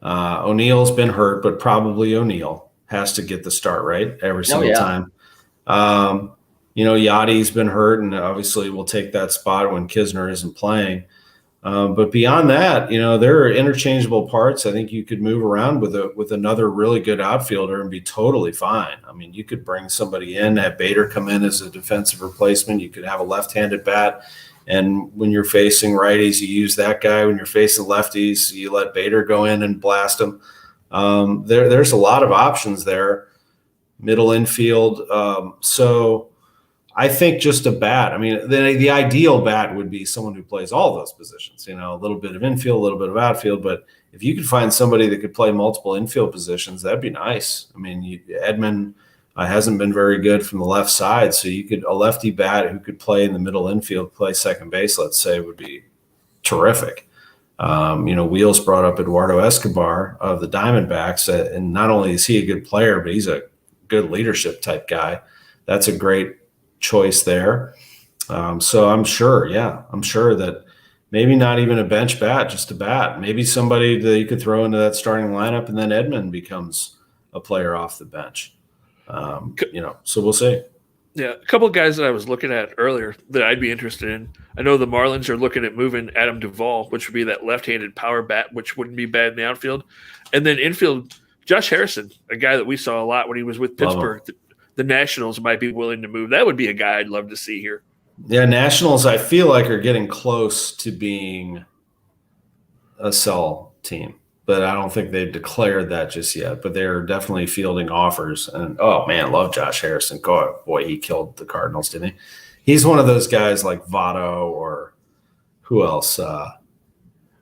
O'Neill's been hurt, but probably O'Neill has to get the start, right? Every single time. Yachty's been hurt, and obviously will take that spot when Kisner isn't playing. But beyond that, there are interchangeable parts. I think you could move around with another really good outfielder and be totally fine. I mean, you could bring somebody in, have Bader come in as a defensive replacement. You could have a left-handed bat. And when you're facing righties, you use that guy. When you're facing lefties, you let Bader go in and blast them. There's a lot of options there. Middle infield. So I think just a bat. I mean, the ideal bat would be someone who plays all those positions. A little bit of infield, a little bit of outfield. But if you could find somebody that could play multiple infield positions, that'd be nice. I mean, Edmond hasn't been very good from the left side, so a lefty bat who could play in the middle infield, play second base, let's say, would be terrific. Wheels brought up Eduardo Escobar of the Diamondbacks, and not only is he a good player, but he's a good leadership type guy. That's a great choice there. So I'm sure that maybe not even a bench bat, just a bat. Maybe somebody that you could throw into that starting lineup, and then Edmond becomes a player off the bench. So we'll see. Yeah, a couple of guys that I was looking at earlier that I'd be interested in. I know the Marlins are looking at moving Adam Duvall, which would be that left-handed power bat, which wouldn't be bad in the outfield. And then infield, Josh Harrison, a guy that we saw a lot when he was with Pittsburgh. The Nationals might be willing to move. That would be a guy I'd love to see here. Yeah, Nationals, I feel like, are getting close to being a sell team, but I don't think they've declared that just yet. But they're definitely fielding offers. And, oh, man, love Josh Harrison. God, boy, he killed the Cardinals, didn't he? He's one of those guys like Votto or who else?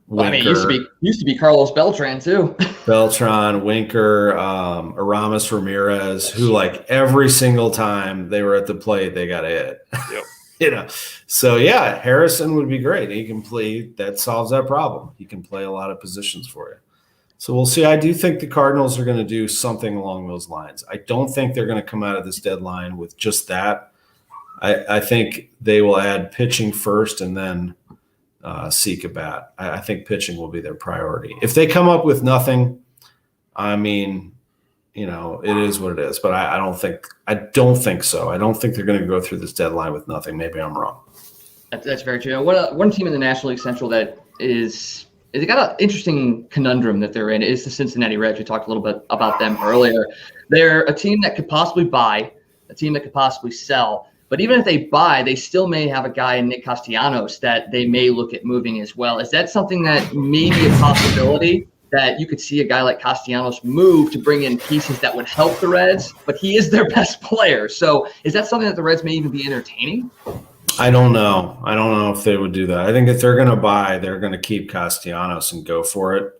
Winker. Used to be Carlos Beltran, too. Beltran, Winker, Aramis Ramirez, who, like, every single time they were at the plate, they got hit. Yep. So yeah, Harrison would be great. He can play. That solves that problem. He can play a lot of positions for you. So we'll see. I do think the Cardinals are going to do something along those lines. I don't think they're going to come out of this deadline with just that. I think they will add pitching first and then seek a bat. I think pitching will be their priority. If they come up with nothing, I mean, it is what it is. But I don't think so. I don't think they're going to go through this deadline with nothing. Maybe I'm wrong. That's very true. One team in the National League Central that they got an interesting conundrum that they're in is the Cincinnati Reds. We talked a little bit about them earlier. They're a team that could possibly buy, a team that could possibly sell. But even if they buy, they still may have a guy in Nick Castellanos that they may look at moving as well. Is that something that may be a possibility, that you could see a guy like Castellanos move to bring in pieces that would help the Reds? But he is their best player. So is that something that the Reds may even be entertaining? I don't know. I don't know if they would do that. I think if they're going to buy, they're going to keep Castellanos and go for it.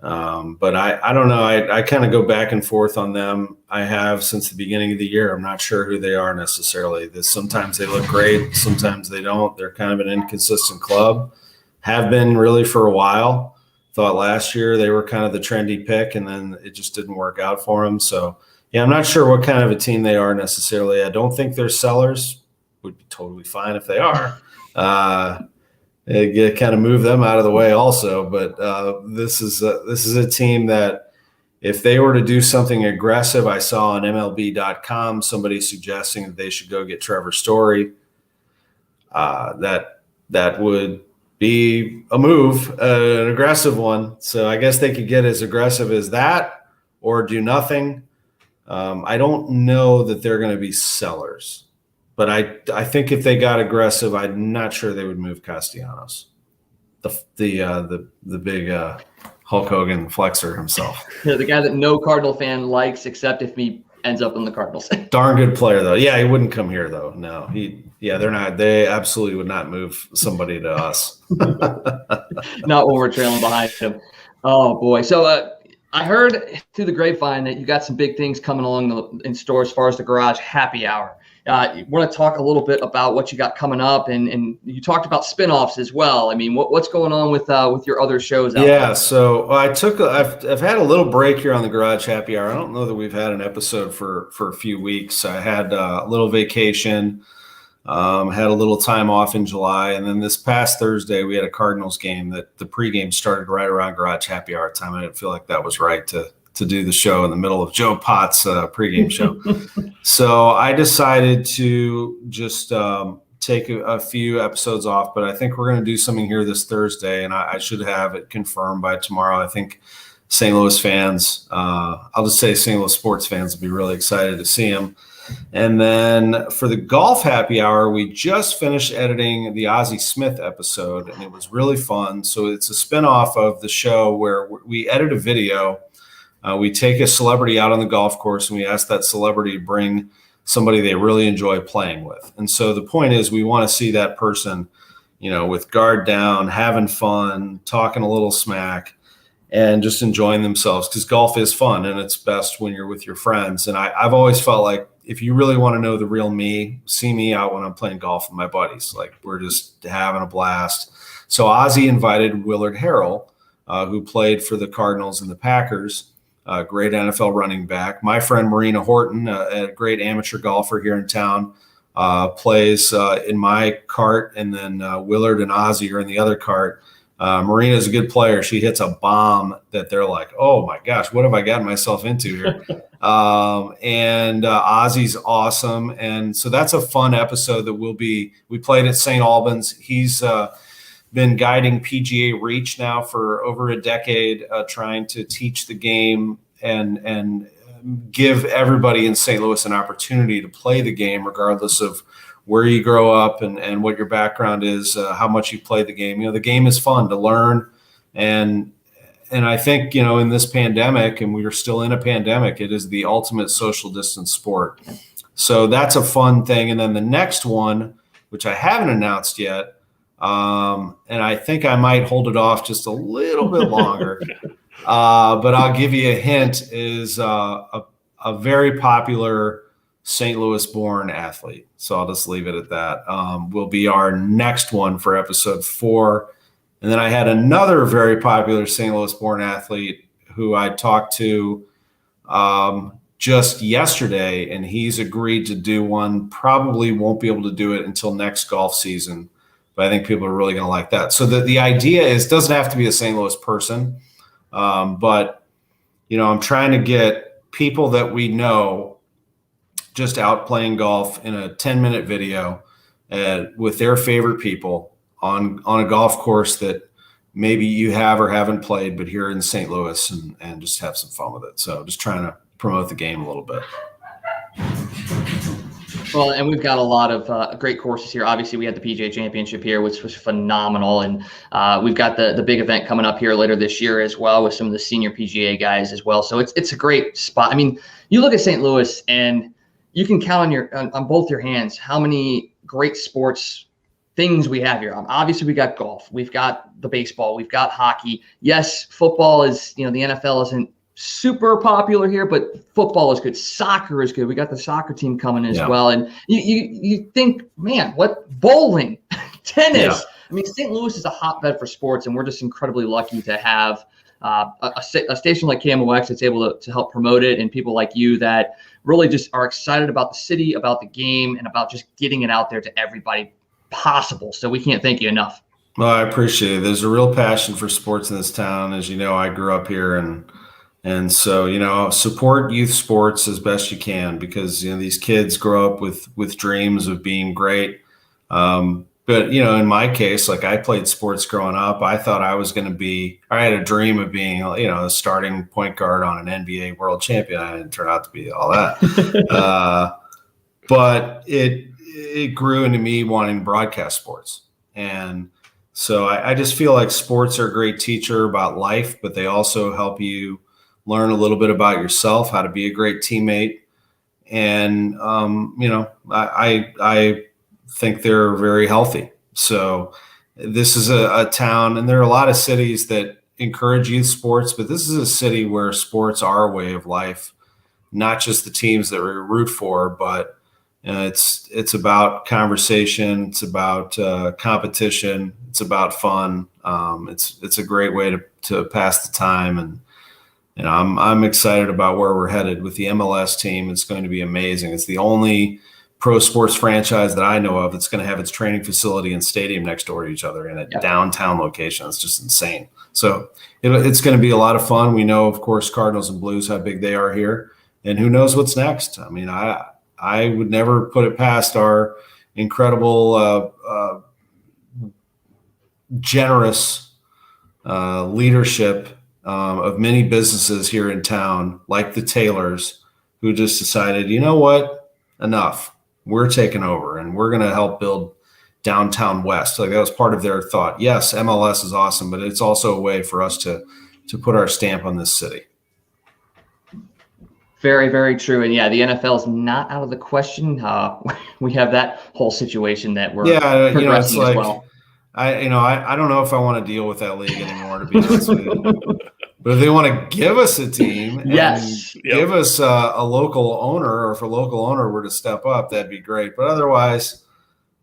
But I don't know. I kind of go back and forth on them. I have since the beginning of the year. I'm not sure who they are necessarily. Sometimes they look great. Sometimes they don't. They're kind of an inconsistent club. Have been really for a while. Thought last year they were kind of the trendy pick, and then it just didn't work out for them. So, yeah, I'm not sure what kind of a team they are necessarily. I don't think they're sellers. Would be totally fine if they are. Kind of move them out of the way also. But this is a team that if they were to do something aggressive, I saw on MLB.com somebody suggesting that they should go get Trevor Story. That would be a move, an aggressive one. So I guess they could get as aggressive as that or do nothing. I don't know that they're going to be sellers. But I think if they got aggressive, I'm not sure they would move Castellanos, the big Hulk Hogan flexor himself. Yeah, the guy that no Cardinal fan likes, except if he ends up in the Cardinals. Darn good player though. Yeah, he wouldn't come here though. No, they're not. They absolutely would not move somebody to us. Not when we're trailing behind him. Oh boy. So I heard through the grapevine that you got some big things coming along in store as far as the Garage Happy Hour. You want to talk a little bit about what you got coming up, and you talked about spinoffs as well. I mean, what's going on with your other shows out there? So I've had a little break here on the Garage Happy Hour. I don't know that we've had an episode for a few weeks. I had a little vacation, had a little time off in July, and then this past Thursday we had a Cardinals game that the pregame started right around Garage Happy Hour time. I didn't feel like that was right to do the show in the middle of Joe Potts' pregame show. So I decided to just take a few episodes off, but I think we're going to do something here this Thursday, and I should have it confirmed by tomorrow. I think St. Louis fans, I'll just say St. Louis sports fans will be really excited to see him. And then for the Golf Happy Hour, we just finished editing the Ozzie Smith episode, and it was really fun. So it's a spinoff of the show where we edit a video. We take a celebrity out on the golf course and we ask that celebrity to bring somebody they really enjoy playing with. And so the point is we want to see that person, with guard down, having fun, talking a little smack, and just enjoying themselves, because golf is fun and it's best when you're with your friends. And I've always felt like if you really want to know the real me, see me out when I'm playing golf with my buddies. Like, we're just having a blast. So Ozzy invited Willard Harrell, who played for the Cardinals and the Packers, great NFL running back. My friend Marina Horton, a great amateur golfer here in town, plays in my cart, and then Willard and Ozzy are in the other cart. Marina is a good player. She hits a bomb that they're like, oh my gosh, what have I gotten myself into here? And Ozzy's awesome. And so that's a fun episode that we played at St. Albans. He's been guiding PGA Reach now for over a decade, trying to teach the game and give everybody in St. Louis an opportunity to play the game, regardless of where you grow up and what your background is, how much you play the game. The game is fun to learn. And I think, in this pandemic, and we are still in a pandemic, it is the ultimate social distance sport. So that's a fun thing. And then the next one, which I haven't announced yet, and I think I might hold it off just a little bit longer, but I'll give you a hint, is a very popular St. Louis-born athlete. So I'll just leave it at that. Will be our next one for episode 4. And then I had another very popular St. Louis-born athlete who I talked to just yesterday, and he's agreed to do one. Probably won't be able to do it until next golf season, but I think people are really going to like that. So the idea is, doesn't have to be a St. Louis person, but I'm trying to get people that we know just out playing golf in a 10-minute video with their favorite people on a golf course that maybe you have or haven't played, but here in St. Louis, and just have some fun with it. So just trying to promote the game a little bit. Well, and we've got a lot of great courses here. Obviously, we had the PGA Championship here, which was phenomenal. And we've got the big event coming up here later this year as well, with some of the senior PGA guys as well. So it's a great spot. I mean, you look at St. Louis, and you can count on both your hands how many great sports things we have here. Obviously, we got golf, we've got the baseball, we've got hockey. Yes, football is, the NFL isn't super popular here, but football is good. Soccer is good. We got the soccer team coming as well. And you think, man, what, bowling, tennis. Yeah. I mean, St. Louis is a hotbed for sports, and we're just incredibly lucky to have a station like KMOX that's able to help promote it, and people like you that really just are excited about the city, about the game, and about just getting it out there to everybody possible. So we can't thank you enough. Well, I appreciate it. There's a real passion for sports in this town. As you know, I grew up here, and so, support youth sports as best you can, because, these kids grow up with dreams of being great. But, in my case, like, I played sports growing up. I thought I had a dream of being, a starting point guard on an NBA world champion. I didn't turn out to be all that. But it grew into me wanting to broadcast sports. And so I just feel like sports are a great teacher about life, but they also help you learn a little bit about yourself, how to be a great teammate. And, I think they're very healthy. So this is a town, and there are a lot of cities that encourage youth sports, but this is a city where sports are a way of life, not just the teams that we root for, but it's about conversation. It's about competition. It's about fun. It's a great way to pass the time. And I'm excited about where we're headed with the MLS team. It's going to be amazing. It's the only pro sports franchise that I know of that's going to have its training facility and stadium next door to each other in a downtown location. It's just insane. So it's going to be a lot of fun. We know, of course, Cardinals and Blues, how big they are here, and who knows what's next. I mean, I would never put it past our incredible, generous leadership of many businesses here in town, like the Taylors, who just decided, you know what, enough. We're taking over, and we're going to help build downtown West. Like, that was part of their thought. Yes, MLS is awesome, but it's also a way for us to put our stamp on this city. Very, very true. And yeah, the NFL is not out of the question. We have that whole situation that we're progressing as well. I don't know if I want to deal with that league anymore, to be honest with you. But if they want to give us a team and give us a local owner, or if a local owner were to step up, that'd be great. But otherwise,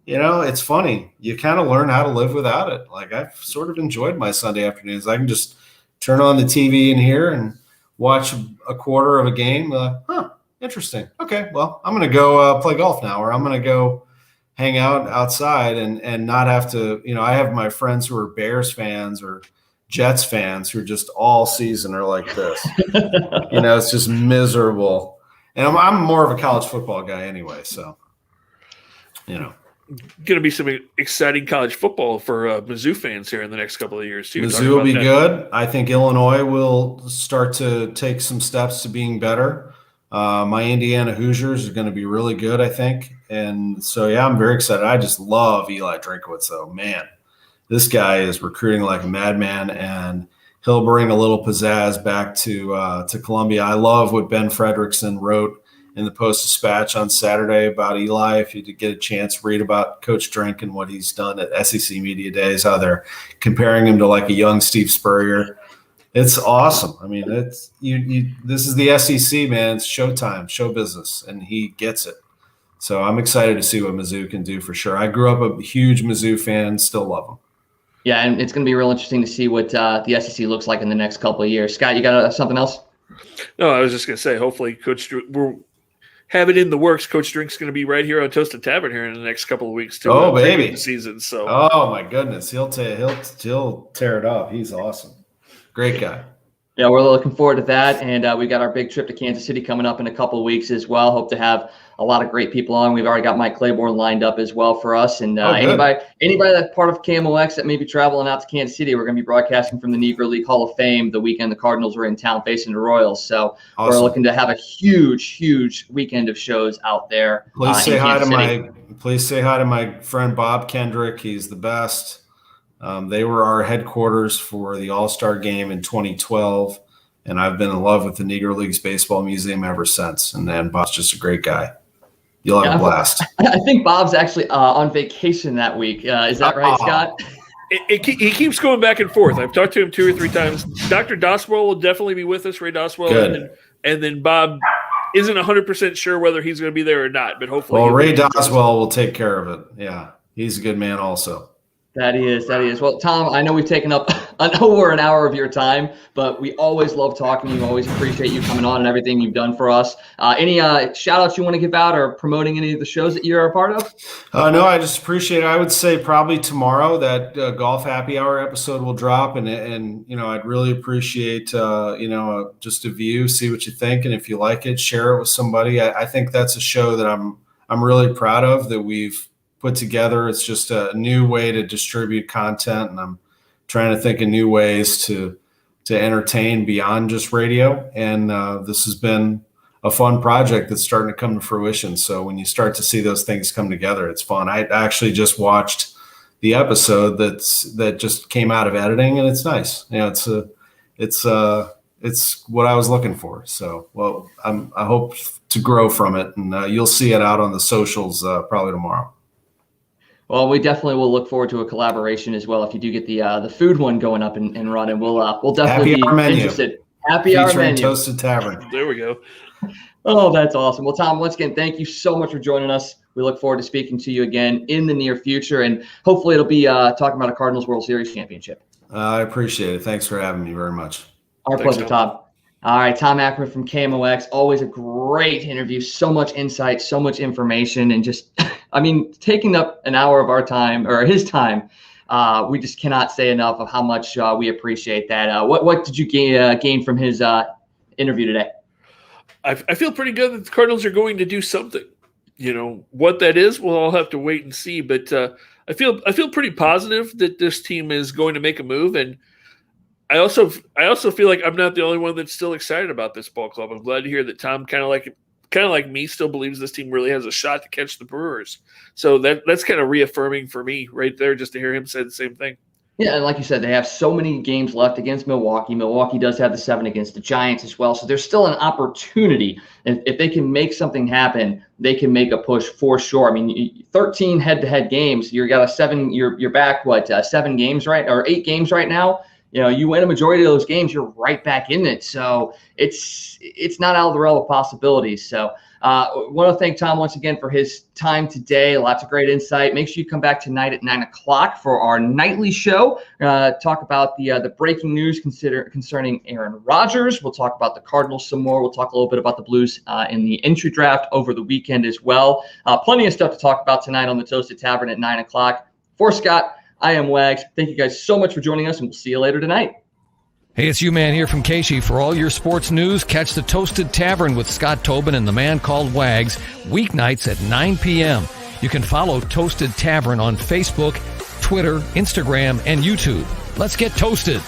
it's funny. You kind of learn how to live without it. Like, I've sort of enjoyed my Sunday afternoons. I can just turn on the TV in here and watch a quarter of a game. Interesting. Okay, well, I'm going to go play golf now, or I'm going to go hang out outside and not have to, I have my friends who are Bears fans or Jets fans who just all season are like this. It's just miserable. And I'm more of a college football guy anyway, so going to be some exciting college football for Mizzou fans here in the next couple of years too. Mizzou will be good. I think Illinois will start to take some steps to being better. My Indiana Hoosiers are going to be really good, I think. And so, I'm very excited. I just love Eli Drinkowitz, though. Man, this guy is recruiting like a madman, and he'll bring a little pizzazz back to Columbia. I love what Ben Frederickson wrote in the Post-Dispatch on Saturday about Eli. If you did get a chance, read about Coach Drink and what he's done at SEC Media Days, how they're comparing him to like a young Steve Spurrier. It's awesome. I mean, it's this is the SEC, man. It's showtime, show business, and he gets it. So I'm excited to see what Mizzou can do for sure. I grew up a huge Mizzou fan, still love them. Yeah, and it's going to be real interesting to see what the SEC looks like in the next couple of years. Scott, you got something else? No, I was just going to say, hopefully, we'll have it in the works. Coach Drink's going to be right here on Toasted Tavern here in the next couple of weeks too. Oh, baby, the season. So, oh my goodness, he'll tear it up. He's awesome, great guy. Yeah, we're looking forward to that, and we got our big trip to Kansas City coming up in a couple of weeks as well. Hope to have a lot of great people on. We've already got Mike Claiborne lined up as well for us, and anybody that's part of KMOX that may be traveling out to Kansas City, we're going to be broadcasting from the Negro League Hall of Fame the weekend the Cardinals are in town facing the Royals. So We're looking to have a huge weekend of shows out there. Please say hi to my friend Bob Kendrick. He's the best. They were our headquarters for the All-Star game in 2012, and I've been in love with the Negro Leagues Baseball Museum ever since. And then Bob's just a great guy. You'll have a blast. I think Bob's actually on vacation that week. Is that right, Scott? He keeps going back and forth. I've talked to him 2 or 3 times. Dr. Doswell will definitely be with us, Ray Doswell. And then Bob isn't 100% sure whether he's going to be there or not, but hopefully. Well, Ray Doswell will take care of it. Yeah, he's a good man also. That he is. Well, Tom, I know we've taken up over an hour of your time, but we always love talking. We always appreciate you coming on and everything you've done for us. Any shout outs you want to give out or promoting any of the shows that you're a part of? No, I just appreciate it. I would say probably tomorrow that Golf Happy Hour episode will drop, and I'd really appreciate just a view, see what you think, and if you like it, share it with somebody. I think that's a show that I'm really proud of that we've put together. It's just a new way to distribute content, and I'm trying to think of new ways to entertain beyond just radio. And this has been a fun project that's starting to come to fruition. So when you start to see those things come together, it's fun. I actually just watched the episode that just came out of editing, and it's nice. It's what I was looking for. So, well, I hope to grow from it, and you'll see it out on the socials probably tomorrow. Well, we definitely will look forward to a collaboration as well. If you do get the food one going up and running, we'll definitely be interested. Happy Hour menu. Toasted Tavern. There we go. Oh, that's awesome. Well, Tom, once again, thank you so much for joining us. We look forward to speaking to you again in the near future, and hopefully it'll be talking about a Cardinals World Series championship. I appreciate it. Thanks for having me very much. Our pleasure, Tom. All right, Tom Ackerman from KMOX. Always a great interview. So much insight, so much information, and just, taking up an hour of our time or his time. We just cannot say enough of how much we appreciate that. What did you gain from his interview today? I feel pretty good that the Cardinals are going to do something. What that is, we'll all have to wait and see. But I feel pretty positive that this team is going to make a move, and I also feel like I'm not the only one that's still excited about this ball club. I'm glad to hear that Tom, kind of like me, still believes this team really has a shot to catch the Brewers. So that's kind of reaffirming for me right there, just to hear him say the same thing. Yeah, and like you said, they have so many games left against Milwaukee. Milwaukee does have the 7 against the Giants as well. So there's still an opportunity. If they can make something happen, they can make a push for sure. 13 head-to-head games. You're back 7 games, right? Or 8 games right now. you win a majority of those games, you're right back in it. So it's not out of the realm of possibilities. So I want to thank Tom once again for his time today. Lots of great insight. Make sure you come back tonight at 9 o'clock for our nightly show. Talk about the breaking news concerning Aaron Rodgers. We'll talk about the Cardinals some more. We'll talk a little bit about the Blues in the entry draft over the weekend as well. Plenty of stuff to talk about tonight on the Toasted Tavern at 9 o'clock. For Scott, I am Wags. Thank you guys so much for joining us, and we'll see you later tonight. Hey, it's U-Man here from Casey. For all your sports news, catch the Toasted Tavern with Scott Tobin and the man called Wags, weeknights at 9 p.m. You can follow Toasted Tavern on Facebook, Twitter, Instagram, and YouTube. Let's get toasted.